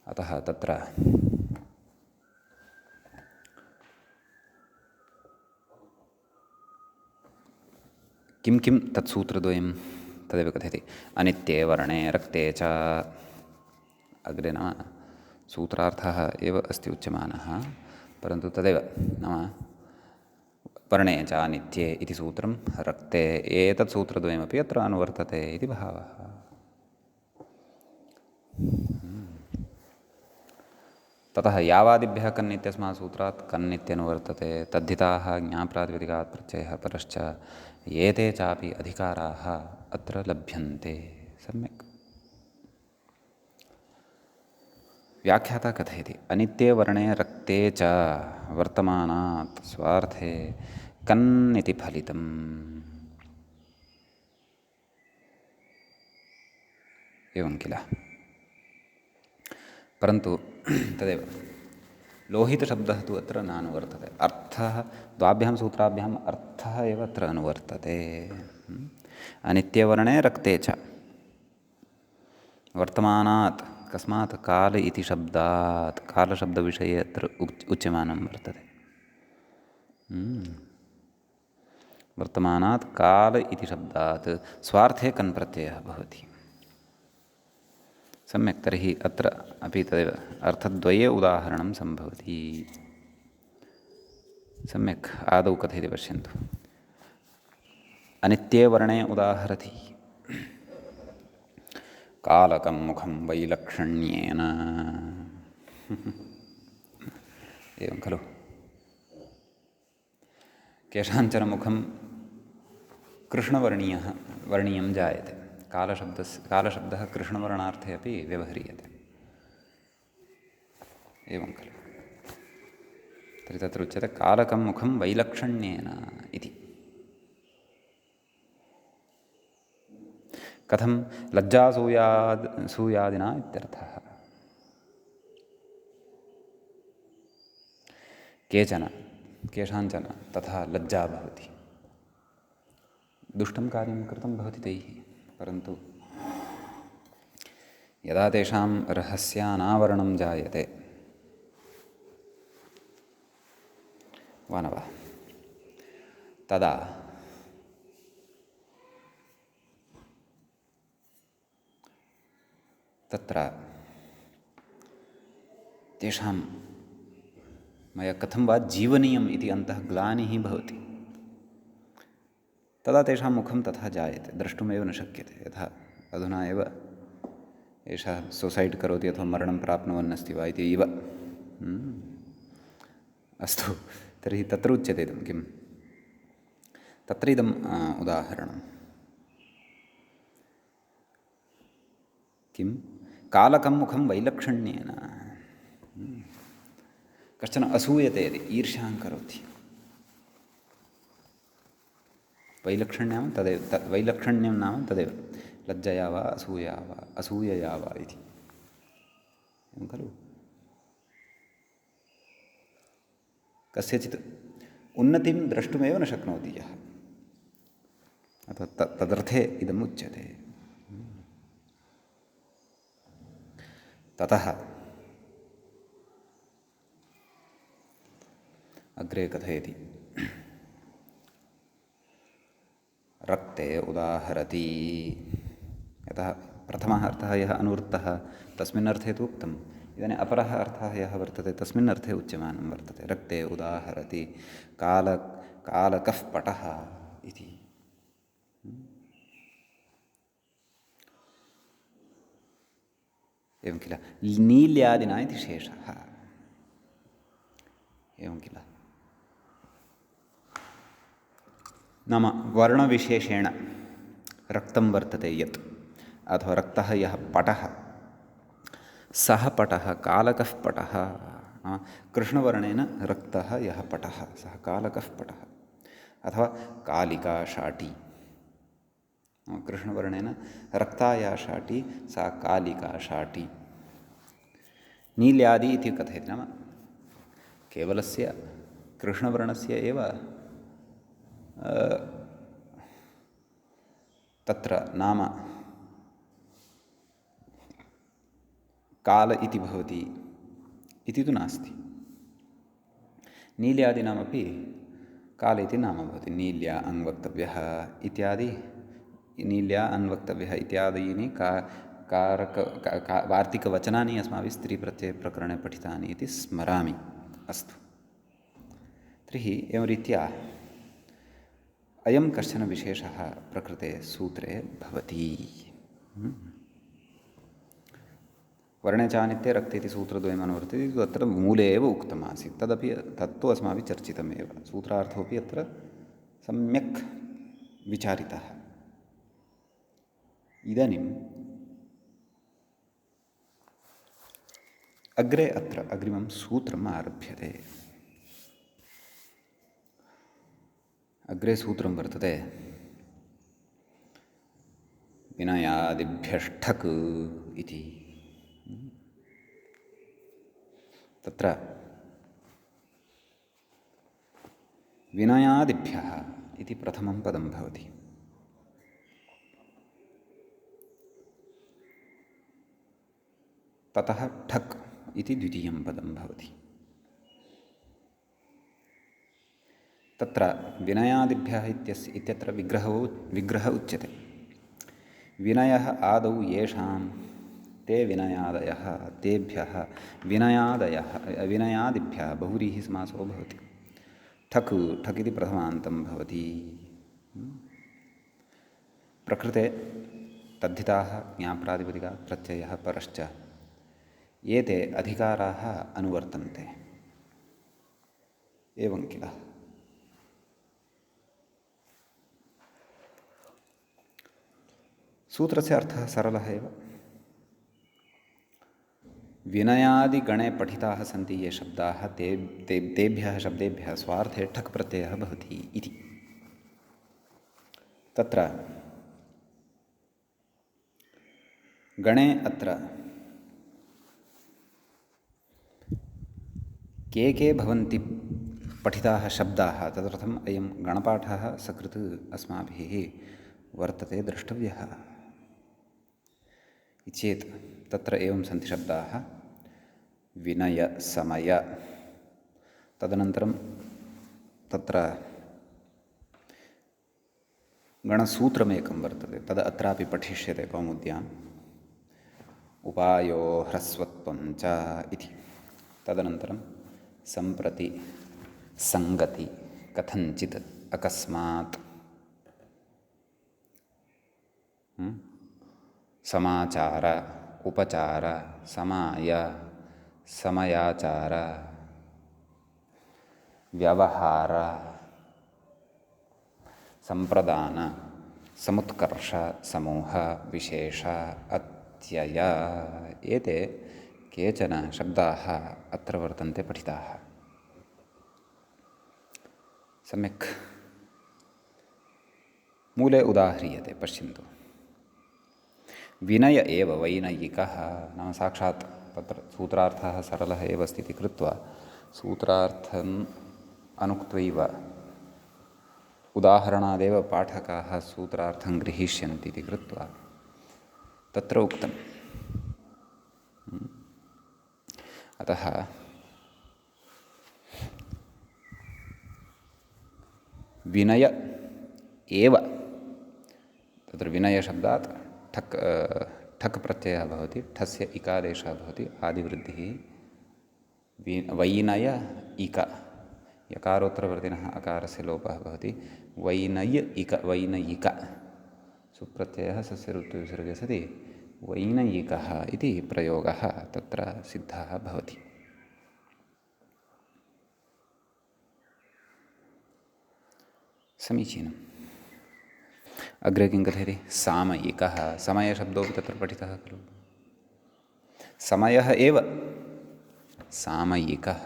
अतः तत्र किं किं तत् सूत्रद्वयं तदेव कथयति। अनित्ये वर्णे रक्ते च, अग्रे नाम सूत्रार्थः एव अस्ति उच्यमानः, परन्तु तदेव नाम वर्णे च अनित्ये इति सूत्रं, रक्ते, एतत् सूत्रद्वयमपि अत्र अनुवर्तते इति भावः। ततः यावादिभ्यः कन् इत्यस्मात् सूत्रात् कन् इत्यनुवर्तते तद्धिताः ज्ञाप्रातिपदिकात् प्रत्ययः परश्च एते चापि अधिकाराः अत्र लभ्यन्ते। सम्यक्। व्याख्याता कथयति अनित्ये वर्णे रक्ते च वर्तमानात् स्वार्थे कन् इति फलितम्। एवं किल। परन्तु तदेव लोहितशब्दः तु अत्र नानुवर्तते। अर्थः द्वाभ्यां सूत्राभ्याम् अर्थः एव अत्र अनुवर्तते। अनित्यवर्णे रक्ते च वर्तमानात् कस्मात् काल इति शब्दात् कालशब्दविषये अत्र उच्यमानं वर्तते। वर्तमानात् काल इति शब्दात् स्वार्थे कन् प्रत्ययः भवति। सम्यक्। तर्हि अत्र अपि तदेव अर्थद्वये उदाहरणं सम्भवति। सम्यक्। आदौ कथयति पश्यन्तु। अनित्ये वर्णे उदाहरति कालकं मुखं वैलक्षण्येन। एवं खलु। केषाञ्चन मुखं कृष्णवर्णीयं जायते। कालशब्दः कृष्णवर्णार्थे अपि व्यवह्रियते। एवं खलु। तर्हि तत्र उच्यते कालकं मुखं वैलक्षण्येन इति। कथं लज्जासूयादिना इत्यर्थः। केषाञ्चन तथा लज्जा भवति। दुष्टं कार्यं कृतं भवति तैः, परन्तु यदा तेषां रहस्यानावरणं जायते वा न वा, तदा तत्र तेषां मया कथं वा जीवनीयम् इति अन्तः ग्लानिः भवति। तदा तेषां मुखं तथा जायते, द्रष्टुमेव न शक्यते। यथा अधुना एव एषः सुसैड् करोति अथवा मरणं प्राप्नुवन् अस्ति वा इति इव। अस्तु। तर्हि तत्र उच्यते इदं किं, तत्र इदम् उदाहरणं किं, कालकं मुखं वैलक्षण्येन। कश्चन असूयते यदि, ईर्ष्यां करोति, वैलक्षण्यं नाम तदेव लज्जया वा असूयया वा इति। एवं खलु। कस्यचित् उन्नतिं द्रष्टुमेव न शक्नोति यः, अथवा तदर्थे इदम् उच्यते। ततः अग्रे कथयति रक्ते उदाहरति। यतः प्रथमः अर्थः यः अनुवृत्तः तस्मिन् अर्थे तु उक्तम्, इदानीम् अपरः अर्थः यः वर्तते तस्मिन् अर्थे उच्यमानं वर्तते। रक्ते उदाहरति कालकः पटः इति। एवं किल। नील्यादिना इति शेषः। एवं किल। नाम वर्णविशेषेण रक्तं वर्तते यत्, अथवा रक्तः यः पटः, सः पटः कालकः पटः। कृष्णवर्णेन रक्तः यः पटः सः कालकः पटः, अथवा कालिका शाटी। कृष्णवर्णेन रक्ता या शाटी सा कालिका शाटी। नील्यादि इति कथयति, नाम केवलस्य कृष्णवर्णस्य एव तत्र नाम काल इति भवति इति तु नास्ति। नील्यादीनामपि काल इति नाम भवति। नील्या अन्वक्तव्यः इत्यादि, नील्या अन्वक्तव्यः इत्यादीनि वार्तिकवचनानि अस्माभिः स्त्रीप्रत्ययप्रकरणे पठितानि इति स्मरामि। अस्तु। तर्हि एवं रीत्या अयं कश्चन विशेषः प्रकृते सूत्रे भवति। वर्णे चानित्ये रक्ते इति सूत्रद्वयम् अनुवर्तते इति अत्र मूले एव उक्तमासीत्। तत्तु अस्माभिः चर्चितमेव। सूत्रार्थोऽपि अत्र सम्यक् विचारितः। इदानीम् अग्रे अत्र अग्रिमं सूत्रम् आरभ्यते। अग्रे सूत्रं वर्तते विनयादिभ्यष्ठक् इति। तत्र विनयादिभ्यः इति प्रथमं पदं भवति। ततः ठक् इति द्वितीयं पदं भवति। तत्र विनयादिभ्यः इत्यत्र विग्रहः उच्यते। विनयः आदौ येषां ते विनयादयः तेभ्यः विनयादिभ्यः बहुव्रीहि समासो भवति। ठक् ठक् इति प्रथमान्तं भवति। प्रकृते तद्धिताः ज्ञाप्रातिपदिकात् प्रत्ययः परश्च एते अधिकाराः अनुवर्तन्ते। एवं किल। सूत्रस्य अर्थः सरलः एव। विनयादिगणे पठिताः सन्ति ये शब्दाः तेभ्यः शब्देभ्यः स्वार्थे ठक् प्रत्ययः भवति इति। तत्र गणे अत्र के भवन्ति पठिताः शब्दाः तदर्थम् अयं गणपाठः सकृत् अस्माभिः वर्तते द्रष्टव्यः। चेत् तत्र एवं सन्ति शब्दाः विनय समय। तदनन्तरं तत्र गणसूत्रमेकं वर्तते तद् अत्रापि पठिष्यते कौमुद्याम्। उपायो ह्रस्वत्वं च इति। तदनन्तरं सम्प्रति सङ्गति कथञ्चित् अकस्मात् समाचार उपचार समाय समयाचार व्यवहार संप्रदान समुत्कर्ष समूह विशेष अत्यय एते केचन शब्दाः अत्र वर्तन्ते पठिताः। सम्यक् मूले उदाह्रियते पश्यन्तु। विनय एव वैनयिकः नाम साक्षात् तत्र सूत्रार्थः सरलः एव अस्ति इति कृत्वा सूत्रार्थम् अनुक्त्वैव उदाहरणादेव पाठकाः सूत्रार्थं गृहीष्यन्ति इति कृत्वा तत्र उक्तम्। अतः विनय एव तत्र विनयशब्दात् ठक् प्रत्ययः भवति। ठस्य इकादेशः भवति आदिवृद्धिः। वैनय इक यकारोत्तरवर्तिनः अकारस्य लोपः भवति। वैनय इक वैनयिक सुप्रत्ययः सस्य ऋत्विसर्गे सति वैनयिकः इति प्रयोगः तत्र सिद्धः भवति। समीचीनम्। अग्रे किं कथयति? सामयिकः। समयशब्दोऽपि तत्र पठितः खलु। समयः एव सामयिकः।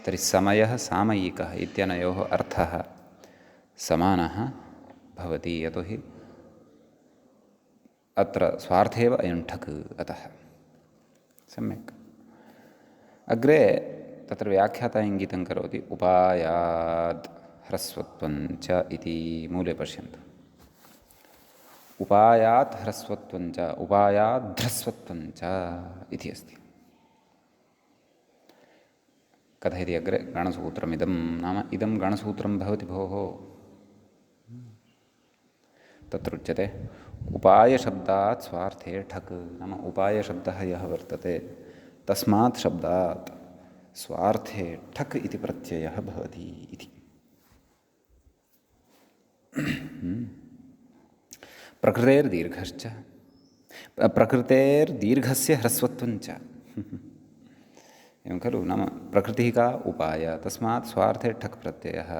तर्हि समयः सामयिकः इत्यनयोः अर्थः समानः भवति। यतोहि अत्र स्वार्थे एव अयं ठक् अतः सम्यक्। अग्रे तत्र व्याख्याता इङ्गितं करोति उपायाद् ह्रस्वत्वं च इति। मूले पश्यन्तु। उपायात् ह्रस्वत्वं च उपायाद्ध्रस्वत्वं च इति अस्ति। कथयति अग्रे गणसूत्रमिदं नाम इदं गणसूत्रं भवति भोः। तत्र उच्यते उपायशब्दात् स्वार्थे ठक् नाम उपायशब्दः यः वर्तते तस्मात् शब्दात् स्वार्थे ठक् इति प्रत्ययः भवति इति। प्रकृतेर्दीर्घश्च प्रकृतेर्दीर्घस्य ह्रस्वत्वञ्च एवं खलु। नाम प्रकृतिः का उपाय, तस्मात् स्वार्थे ठक् प्रत्ययः।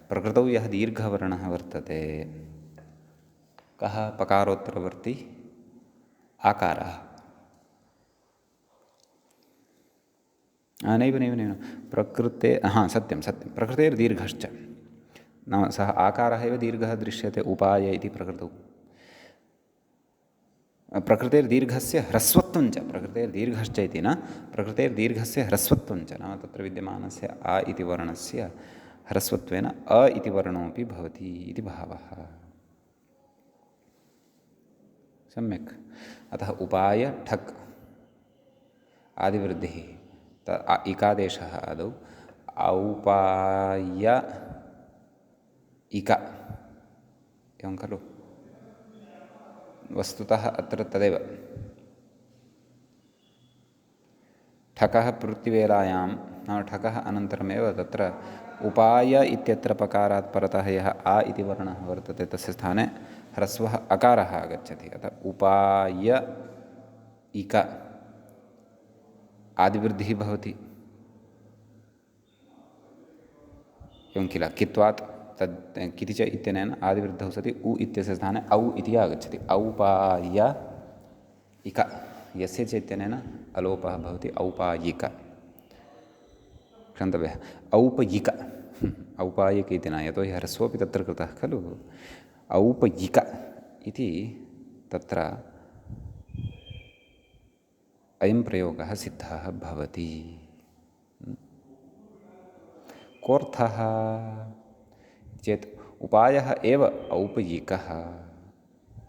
प्रकृतौ यः दीर्घवर्णः वर्तते कः? पकारोत्तरवर्ती आकारः। नैव नैव नैव प्रकृते सत्यं सत्यं प्रकृतेर्दीर्घश्च नाम सः आकारः एव दीर्घः दृश्यते उपाय इति प्रकृतौ। प्रकृतेर्दीर्घस्य ह्रस्वत्वञ्च, प्रकृतेर्दीर्घश्च इति न, प्रकृतेर्दीर्घस्य ह्रस्वत्वञ्च नाम तत्र विद्यमानस्य आ इति वर्णस्य ह्रस्वत्वेन अ इति वर्णोऽपि भवति इति भावः। सम्यक्। अतः उपाय ठक् आदिवृद्धिः इकादेशः आदौ औपाय इक एवं खलु। वस्तुतः अत्र तदेव ठकः प्रवृत्तिवेलायां नाम ठकः अनन्तरमेव तत्र उपाय इत्यत्र पकारात् परतः यः आ इति वर्णः वर्तते तस्य स्थाने ह्रस्वः अकारः आगच्छति। अतः उपाय इक आदिवृद्धिः भवति एवं किल। कित्वात् तद् किति च इत्यनेन आदिवृद्धौ सति उ इत्यस्य स्थाने औ इति आगच्छति। औपाय इक यस्य च इत्यनेन अलोपः भवति औपायिक। क्षन्तव्यः औपयिक औपायिक इति न, यतोहि ह्रस्वोऽपि तत्र कृतः खलु। औपयिक इति तत्र अयं प्रयोगः सिद्धः भवति। कोऽर्थः चेत् उपायः एव औपयिकः।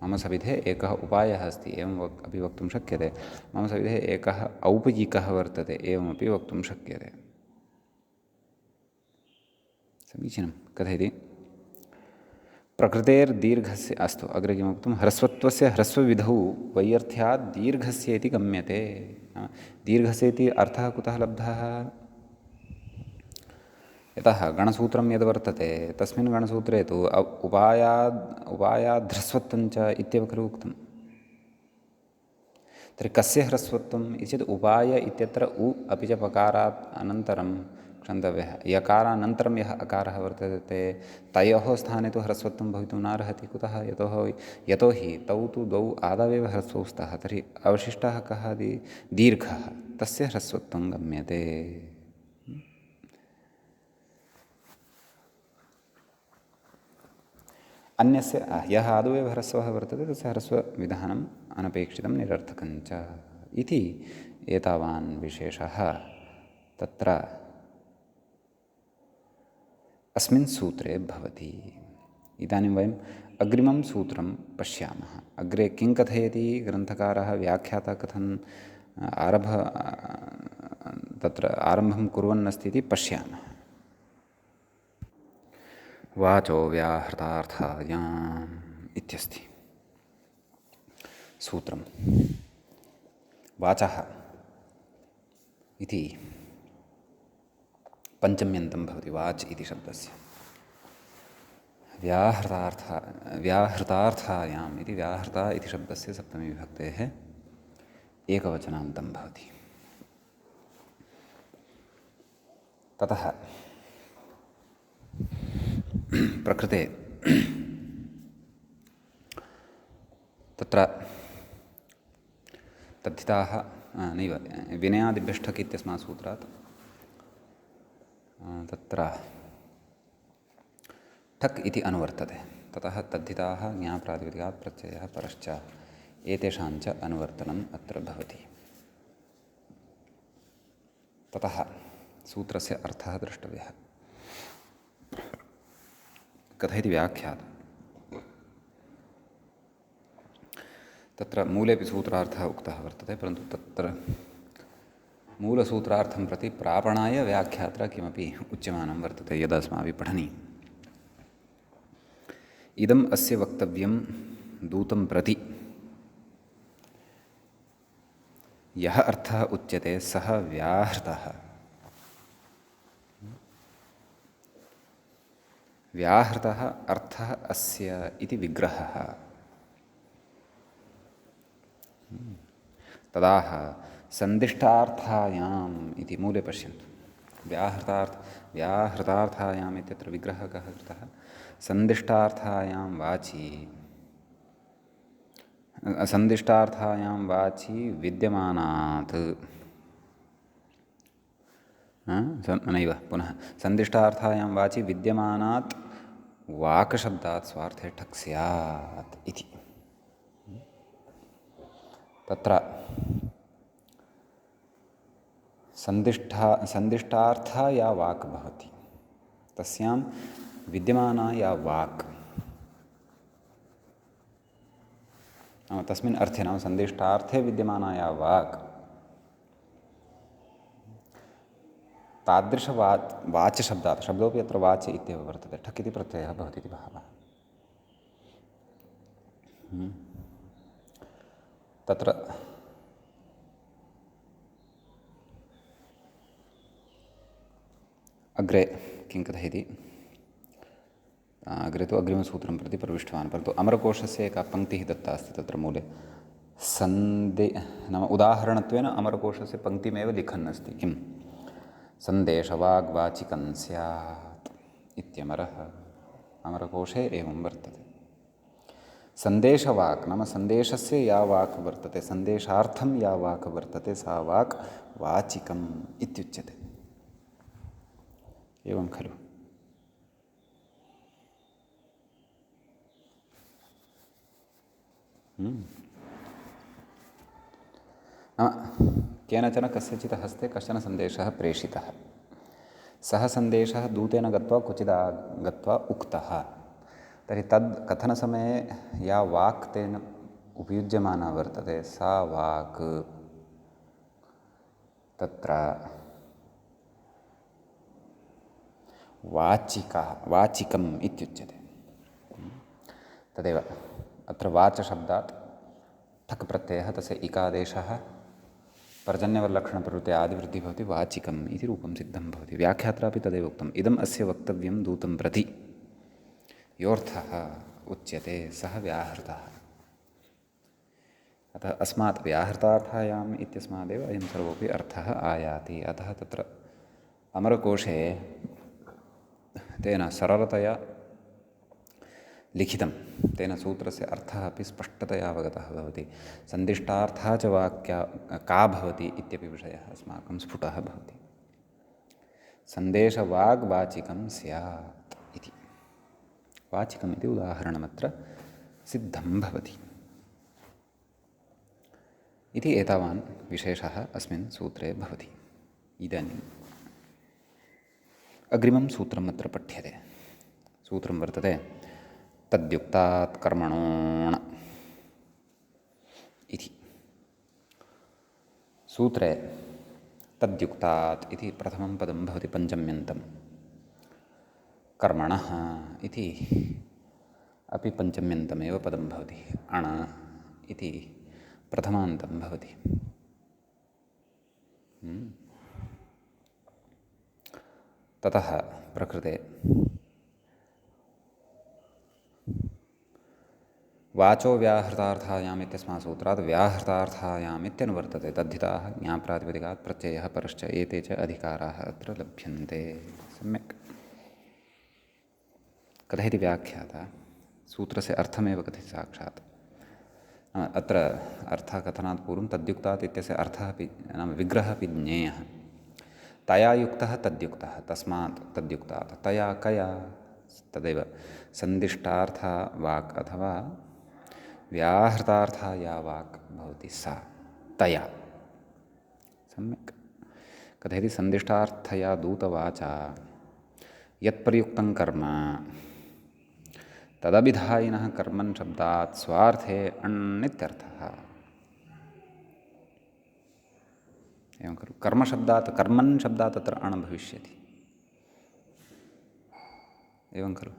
मम सविधे एकः उपायः अस्ति एवम् अपि वक्तुं शक्यते। मम सविधे एकः औपयिकः वर्तते एवमपि वक्तुं शक्यते। समीचीनं। कथयति प्रकृतेर्दीर्घस्य अस्तु अग्रे किं वक्तुं ह्रस्वत्वस्य ह्रस्वविधौ वैयर्थ्यात् दीर्घस्य इति गम्यते। दीर्घस्य इति अर्थः कुतः लब्धः? यतः गणसूत्रं यद् वर्तते तस्मिन् गणसूत्रे तु उपायाद् इत्येव खलु उक्तं। तर्हि कस्य ह्रस्वत्वम् इति चेत् उपाय इत्यत्र उ अपि च पकारात् अनन्तरं क्षन्तव्यः यकारानन्तरं यः अकारः वर्तते तयोः स्थाने तु ह्रस्वत्वं भवितुं नार्हति। कुतः? यतोहि तौ तु द्वौ आदवेव ह्रस्वौ स्तः। तर्हि अवशिष्टः कः? दीर्घः, तस्य ह्रस्वत्वं गम्यते। अन्यस्य यः आदौ एव ह्रस्वः वर्तते तस्य ह्रस्वविधानम् अनपेक्षितं निरर्थकञ्च इति एतावान् विशेषः तत्र अस्मिन् सूत्रे भवति। इदानीं वयम् अग्रिमं सूत्रं पश्यामः। अग्रे किं कथयति ग्रन्थकारः, व्याख्याता कथं तत्र आरम्भं कुर्वन्नस्ति इति पश्यामः। वाचो व्याहृतार्थायाम् इत्यस्ति सूत्रं। वाचः इति पञ्चम्यन्तं भवति वाच् इति शब्दस्य। व्याहृतार्थायाम् इति व्याहृता इति शब्दस्य सप्तमी विभक्तेः एकवचनान्तं भवति। ततः प्रकृते तत्र तद्धिताः नैव विनयादिभ्यष्ठक् इत्यस्मात् सूत्रात् तत्र ठक् इति अनुवर्तते। ततः तद्धिताः ज्ञाप्रातिपदिकात् प्रत्ययः परश्च एतेषाञ्च अनुवर्तनम् अत्र भवति। ततः सूत्रस्य अर्थः द्रष्टव्यः। कथयति व्याख्याता तत्र मूलेपि सूत्रार्थः उक्तः वर्तते, परन्तु तत्र मूलसूत्रार्थं प्रति प्रापणाय व्याख्यात्रा किमपि उच्यमानं वर्तते यदस्माभिः पठनीयम्। इदम् अस्य वक्तव्यं दूतं प्रति यः अर्थः उच्यते सः व्याहृतः। व्याहृतः अर्थः अस्य इति विग्रहः। तदाह सन्दिष्टार्थायाम् इति मूले पश्यन्तु। व्याहृतार्थायाम् इत्यत्र विग्रहः कः कृतः? सन्दिष्टार्थायां वाचि विद्यमानात् नैव पुनः सन्दिष्टार्थायां वाचि विद्यमानात् वाक्शब्दात् स्वार्थे ठक् स्यात् इति। तत्र सन्दिष्टार्था या वाक् भवति तस्यां विद्यमाना या वाक् नाम तस्मिन् अर्थे नाम सन्दिष्टार्थे विद्यमाना या वाक् वाच्यशब्दात् शब्दोऽपि अत्र वाच्य इत्येव वर्तते ठक् इति प्रत्ययः भवति इति भावः। तत्र अग्रे किं कथयति? अग्रे तु अग्रिमसूत्रं प्रति प्रविष्टवान्, परन्तु अमरकोशस्य एका पङ्क्तिः दत्ता अस्ति तत्र मूले। नाम उदाहरणत्वेन अमरकोशस्य पङ्क्तिमेव लिखन् अस्ति। किं? सन्देशवाग्वाचिकं स्यात् इत्यमरः अमरकोशे एवं वर्तते। सन्देशवाक् नाम सन्देशस्य या वाक् वर्तते, सन्देशार्थं या वाक् वर्तते, सा वाक् वाचिकम् इत्युच्यते। एवं खलु? केनचन कस्यचित् हस्ते कश्चन सन्देशः प्रेषितः। सः सन्देशः दूतेन गत्वा क्वचित् गत्वा उक्तः। तर्हि तद् कथनसमये या वाक् तेन उपयुज्यमाना वर्तते सा वाक् तत्र वाचिकम् इत्युच्यते। तदेव अत्र वाचशब्दात् ठक् प्रत्ययः तस्य इकादेशः पर्जन्यवल्लक्षणप्रवृत्ते आदिवृद्धिः भवति, वाचिकम् इति रूपं सिद्धं भवति। व्याख्यात्रापि तदेव उक्तम्। इदम् अस्य वक्तव्यं दूतं प्रति योऽर्थः उच्यते सः व्याहृतः। अतः अस्मात् व्याहृतार्थायाम् इत्यस्मादेव अयं सर्वोऽपि अर्थः आयाति। अतः तत्र अमरकोशे तेन सरलतया लिखितं, तेन सूत्रस्य अर्थः अपि स्पष्टतया अवगतः भवति। सन्दिष्टार्थः च वाक्या का भवति इत्यपि विषयः अस्माकं स्फुटः भवति। सन्देशवाग्वाचिकं स्यात् इति वाचिकम् इति उदाहरणमत्र सिद्धं भवति इति एतावान् विशेषः अस्मिन् सूत्रे भवति। इदानीम् अग्रिमं सूत्रम् अत्र पठ्यते। सूत्रं वर्तते तद्युक्तात् कर्मणोऽण् इति। सूत्रे तद्युक्तात् इति प्रथमं पदं भवति पञ्चम्यन्तं। कर्मणः इति अपि पञ्चम्यन्तमेव पदं भवति। अण इति प्रथमान्तं भवति। ततः प्रकृते वाचो व्याहृतार्थायाम् इत्यस्मात् सूत्रात् व्याहृतार्थायाम् इत्यनुवर्तते। तद्धिताः ज्ञाप्रातिपदिकात् प्रत्ययः परश्च एते च अधिकाराः अत्र लभ्यन्ते। सम्यक् कथयति व्याख्याता? सूत्रस्य अर्थमेव कथयति साक्षात्। अत्र अर्थकथनात् पूर्वं तद्युक्तात् इत्यस्य अर्थः अपि नाम विग्रहः अपि ज्ञेयः। तया युक्तः तद्युक्तः, तस्मात् तद्युक्तात्। तया कया? तदेव सन्दिष्टार्था वाक् अथवा व्याहृतार्था या वाक् भवति सा तया। सम्यक् कथयति सन्दिष्टार्थया दूतवाचा यत्प्रयुक्तं कर्म तदभिधायिनः कर्मन् शब्दात् स्वार्थे अण् इत्यर्थः। एवं खलु? कर्मशब्दात् कर्मन् शब्दात् तत्र अण् भविष्यति। एवं खलु?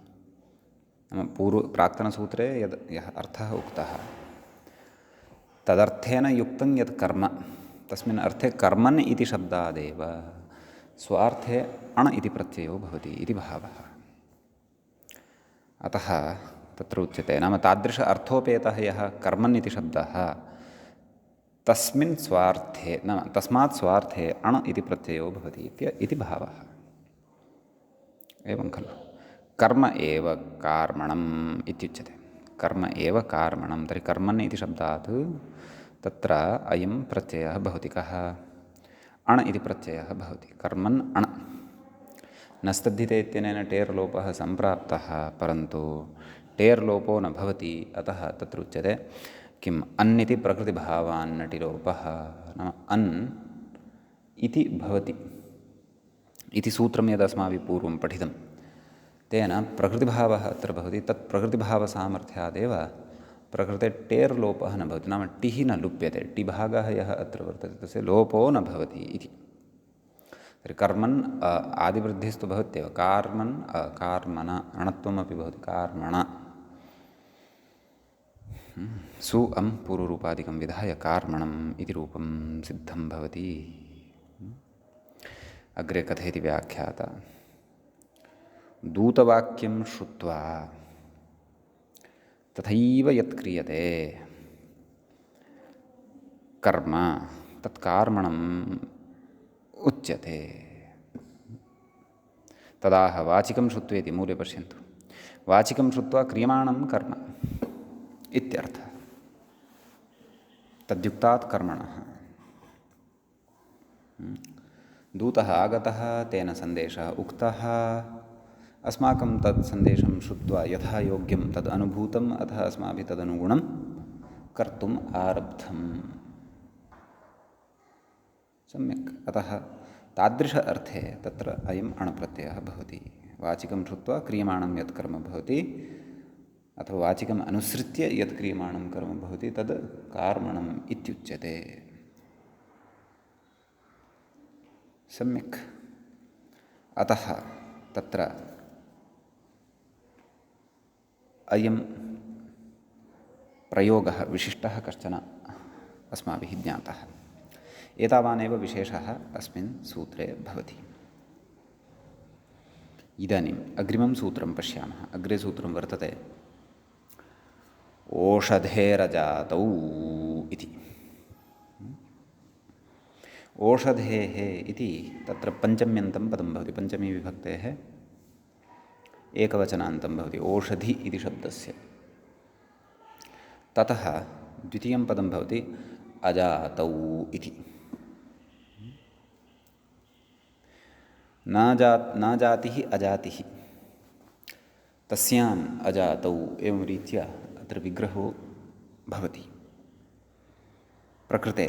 नाम प्राक्तनसूत्रे यः अर्थः उक्तः तदर्थेन युक्तं यत् कर्म, तस्मिन् अर्थे कर्मन् इति शब्दादेव स्वार्थे अण् इति प्रत्ययो भवति इति भावः। अतः तत्र उच्यते नाम तादृश अर्थोपेतः यः कर्मन् इति शब्दः तस्मिन् स्वार्थे नाम तस्मात् स्वार्थे अण् इति प्रत्ययो भवति इति भावः। एवं खलु। कर्म एव कार्मणम् इत्युच्यते। कर्म एव कार्मणं तर्हि कर्मन् इति शब्दात् तत्र अयं प्रत्ययः भवति कः? अण् इति प्रत्ययः भवति। कर्मन् अण् नस्तद्धिते इत्यनेन टेर् लोपः सम्प्राप्तः, परन्तु टेर् लोपो न भवति। अतः तत्र उच्यते किम् अन् इति प्रकृतिभावान्नटिलोपः, नाम अन् इति भवति इति सूत्रं यदस्माभिः पूर्वं पठितं, तेन प्रकृतिभावः अत्र भवति। तत् प्रकृतिभावसामर्थ्यादेव प्रकृते टेर् लोपः न भवति, नाम टिः न लुप्यते। टिभागः यः अत्र वर्तते तस्य लोपो न भवति इति। तर्हि कर्मन् आदिवृद्धिस्तु भवत्येव। कार्मन् कार्मण अणत्वमपि भवति। कार्मण सु अं पूर्वरूपादिकं विधाय कार्मणम् इति रूपं सिद्धं भवति। अग्रे कथयति व्याख्याता। दूतवाक्यं श्रुत्वा तथैव यत्क्रियते कर्म तत् कार्मणम् उच्यते। तदाह वाचिकं श्रुत्वेति मूले पश्यन्तु। वाचिकं श्रुत्वा क्रियमाणं कर्म इत्यर्थः। तद्युक्तात् कर्मणः। दूतः आगतः, तेन सन्देशः उक्तः, अस्माकं तत् सन्देशं श्रुत्वा यथा योग्यं तद् अनुभूतम्, अतः अस्माभिः तदनुगुणं कर्तुम् आरब्धम्। सम्यक्। अतः तादृश अर्थे तत्र अयम् अणप्रत्ययः भवति। वाचिकं श्रुत्वा क्रियमाणं यत् कर्म भवति, अथवा वाचिकम् अनुसृत्य यत् क्रियमाणं कर्म भवति तद् कार्मणम् इत्युच्यते। सम्यक्। अतः तत्र अयं प्रयोगः विशिष्टः कश्चन अस्माभिः ज्ञातः। एतावानेव विशेषः अस्मिन् सूत्रे भवति। इदानीम् अग्रिमं सूत्रं पश्यामः। अग्रे सूत्रं वर्तते ओषधेरजातौ इति। ओषधेः इति तत्र पञ्चम्यन्तं पदं भवति। पञ्चमी विभक्तेः एकवचनान्तं भवति ओषधि इति शब्दस्य। ततः द्वितीयं पदं भवति अजातौ इति। न जातिः अजातिः, तस्याम् अजातौ, एवं रीत्या अत्र विग्रहो भवति। प्रकृते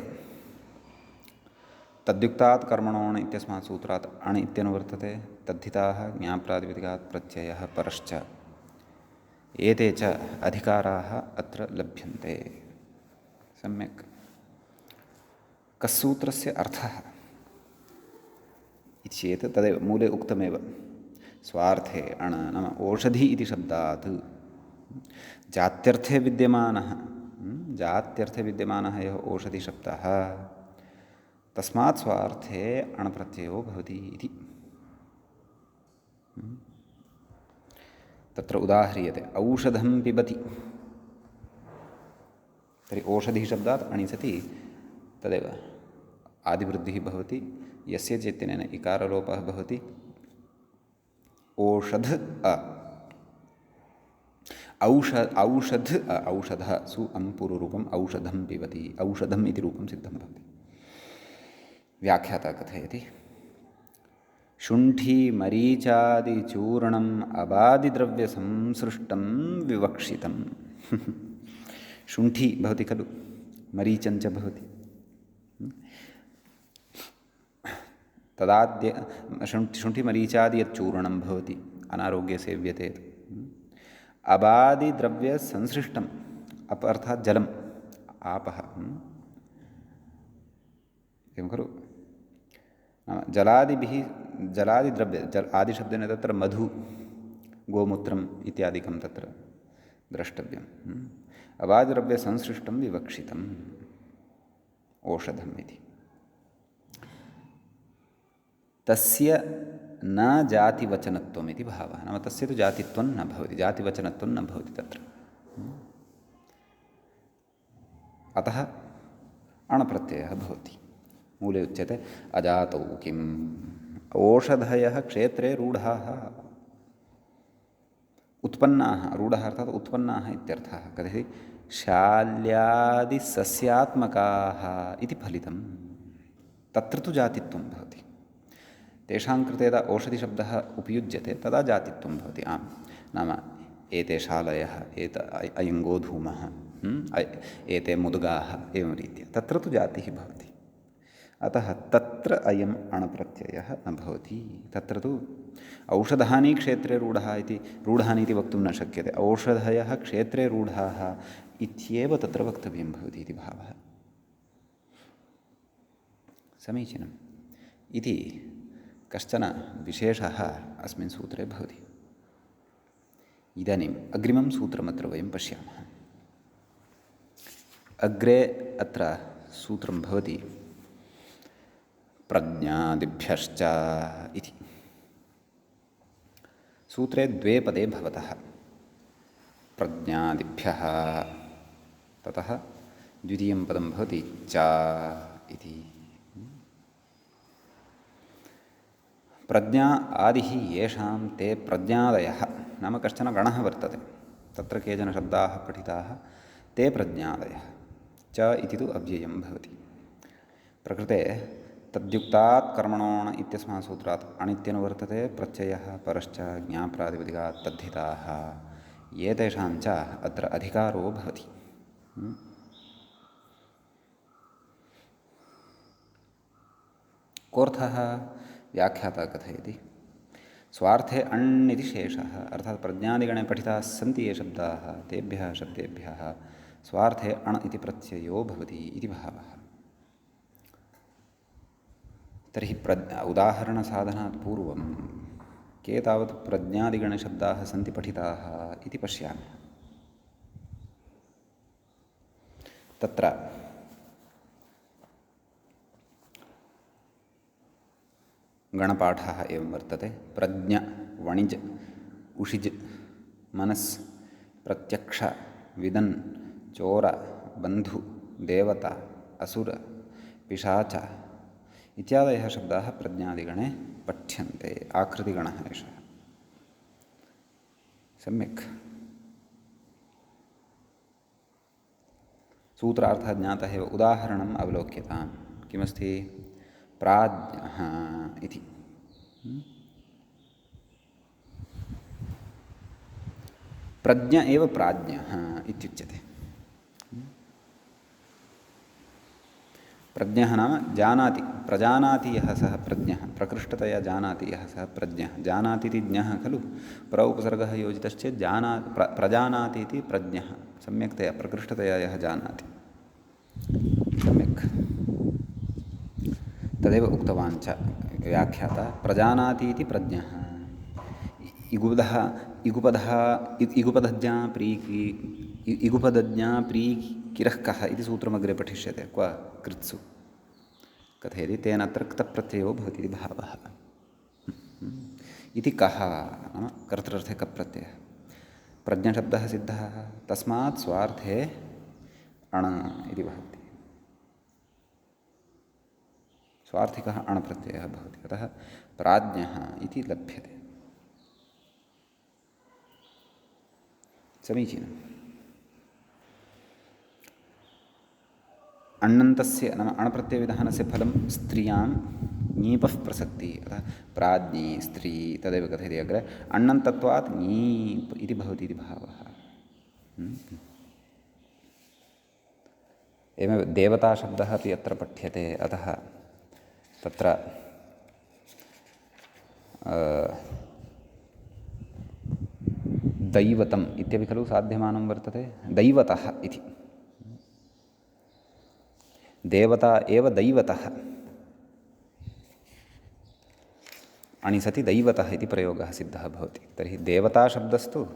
तद्युक्तात् कर्मणोऽण् इत्यस्मात् सूत्रात् अण् इत्यनुवर्तते। तद्धिताः ज्ञाप्रातिपदिकात् प्रत्ययः परश्च, एते च अधिकाराः अत्र लभ्यन्ते। सम्यक्। कस्सूत्रस्य अर्थः इति चेत् तदेव मूले उक्तमेव। स्वार्थे अण् नाम ओषधि इति शब्दात् जात्यर्थे विद्यमानः यः ओषधिशब्दः तस्मात् स्वार्थे अण् प्रत्ययो भवति इति। तत्र उदाह्रियते औषधं पिबति। तर्हि ओषधिशब्दात् अणि सति तदेव आदिवृद्धिः भवति। यस्य चेत्यनेन इकारलोपः भवति। औषध औषधः सु अं पूर्वरूपम् औषधं पिबति। औषधम् इति रूपं सिद्धं भवति। व्याख्याता कथयति शुण्ठीमरीचादिचूर्णम् अबादिद्रव्यसंसृष्टं विवक्षितं। शुण्ठी भवति खलु, मरीचञ्च भवति। तदाद्य शुण्ठिमरीचादि यच्चूर्णं भवति अनारोग्ये सेव्यते। अबादिद्रव्यसंसृष्टम्, अप अर्थात् जलम्, आपः, एवं खलु। जलादिभिः जलादिद्रव्य आदिशब्देन तत्र मधु, गोमूत्रम् इत्यादिकं तत्र द्रष्टव्यम्। अबादिद्रव्यसंसृष्टं विवक्षितम् औषधम् इति। तस्य न जातिवचनत्वम् इति भावः। नाम तस्य तु जातित्वं न भवति, जातिवचनत्वं न भवति तत्र। अतः अणप्रत्ययः भवति। मूले उच्यते अजातौ किम् ओषधयः क्षेत्रे रूढाः उत्पन्नाः, रूढः अर्थात् उत्पन्नाः इत्यर्थः। कथयति शाल्यादिसस्यात्मकाः इति फलितं, तत्र तु जातित्वं भवति। तेषां कृते यदा औषधिशब्दः उपयुज्यते तदा जातित्वं भवति। आम्, नाम एते शालयः, अयं गोधूमः, एते मुद्गाः, एवं रीत्या तत्र तु जातिः भवति। अतः तत्र अयम् अणप्रत्ययः न भवति। तत्र तु औषधानि क्षेत्रे रूढानि इति वक्तुं न शक्यते। औषधयः क्षेत्रे रूढाः इत्येव तत्र वक्तव्यं भवति इति भावः। समीचीनम् इति कश्चन विशेषः अस्मिन् सूत्रे भवति। इदानीम् अग्रिमं सूत्रमत्र वयं पश्यामः। अग्रे अत्र सूत्रं भवति प्रज्ञादिभ्यश्च इति। सूत्रे द्वे पदे भवतः प्रज्ञादिभ्यः, ततः द्वितीयं पदं भवति च इति। प्रज्ञा आदिः येषां ते प्रज्ञादयः, नाम कश्चन गणः वर्तते, तत्र केचन शब्दाः पठिताः, ते प्रज्ञादयः। च इति तु अव्ययं भवति। प्रकृते तद्युक्तात् कर्मणोऽण इत्यस्मात् सूत्रात् अणित्यनुवर्तते प्रत्ययः परश्च ज्ञाप्रातिपदिकात् तद्धिताः, एतेषां च अत्र अधिकारो भवति। कोऽर्थः? व्याख्याता कथयति स्वार्थे अण् इति शेषः, अर्थात् प्रज्ञादिगणे पठिताः सन्ति ये शब्दाः, तेभ्यः शब्देभ्यः स्वार्थे अण् इति प्रत्ययो भवति इति भावः। तर्हि उदाहरणसाधनात् पूर्वं के तावत् प्रज्ञादिगणशब्दाः सन्ति पठिताः इति पश्यामः। तत्र गणपाठः एवं वर्तते। प्रज्ञ, वणिज्, उषिज्, मनस्, प्रत्यक्ष, विदन्, चोर, बन्धु, देवता, असुर, पिशाच इत्यादयः शब्दाः प्रज्ञादिगणे पठ्यन्ते। आकृतिगणः एषः। सम्यक्। सूत्रार्थः ज्ञातः एव। उदाहरणम् अवलोक्यताम्। किमस्ति? प्राज्ञः इति। प्रज्ञ एव प्राज्ञः इत्युच्यते। प्रज्ञः नाम जानाति, प्रजानाति यः सः प्रज्ञः, प्रकृष्टतया जानाति यः सः प्रज्ञः। जानाति इति ज्ञः खलु, प्र उपसर्गः योजितश्चेत् प्रजानाति इति प्रज्ञः, सम्यक्तया प्रकृष्टतया यः जानाति। सम्यक्। तदेव उक्तवान् च व्याख्याता, प्रजानाति इति प्रज्ञः। इगुपदज्ञा प्रीकिरः कः इति सूत्रमग्रे पठिष्यते। क्व? कृत्सु। कथयति तेन अत्र क्तप्रत्ययो भवति इति भावः। इति कः नाम कर्तृर्थे कप्रत्ययः। प्रज्ञशब्दः सिद्धः, तस्मात् स्वार्थे अण इति भवति। स्वार्थिकः अणप्रत्ययः भवति। अतः प्राज्ञः इति लभ्यते। समीचीनम्। अण्णन्तस्य नाम अणप्रत्ययविधानस्य फलं स्त्रियां ङीपः प्रसक्तिः। अतः प्राज्ञी स्त्री तदेव कथयति अग्रे। अण्णन्तत्वात् ङीप् इति भवति इति भावः। एवमेव देवताशब्दः अपि अत्र पठ्यते। अतः तत्र दैवतम् इत्यपि खलु साध्यमानं वर्तते। दैवतः इति। देवता एव दैवतः। अणिसति दैवतः इति प्रयोगः सिद्धः भवति। तर्हि देवताशब्दस्तु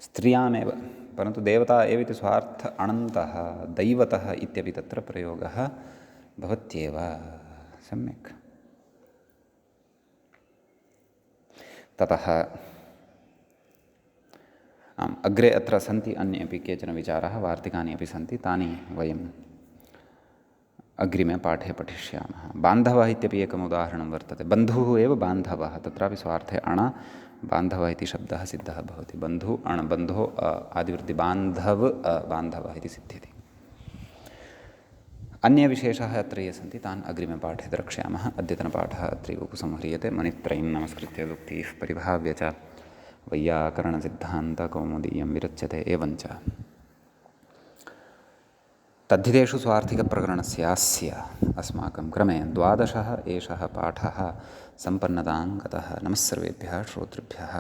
स्त्रियामेव, परन्तु देवता एव इति स्वार्थ अणन्तः दैवतः इत्यपि तत्र प्रयोगः भवत्येव। सम्यक्। ततः अग्रे अत्र सन्ति अन्येपि केचन विचाराः, वार्तिकानि अपि सन्ति, तानि वयं अग्रिमे पाठे पठिष्यामः। बान्धवः इत्यपि एकम् उदाहरणं वर्तते। बन्धुः एव बान्धवः, तत्रापि स्वार्थे अण बान्धवः इति शब्दः सिद्धः भवति। बन्धु अण बन्धोः आदिवृत्ति बान्धवः इति सिद्ध्यति। अन्ये विशेषाः अत्र ये सन्ति तान् अग्रिमे पाठे द्रक्ष्यामः। अद्यतनपाठः अत्रैव उपसंह्रियते। मणित्रयं नमस्कृत्य उक्तिः परिभाव्य च वैयाकरणसिद्धान्तकौमुदीयं विरच्यते। एवञ्च तद्धितेषु स्वार्थिकप्रकरणस्यास्य अस्माकं क्रमे 12 एषः पाठः सम्पन्नतां गतः। नमः सर्वेभ्यः श्रोतृभ्यः।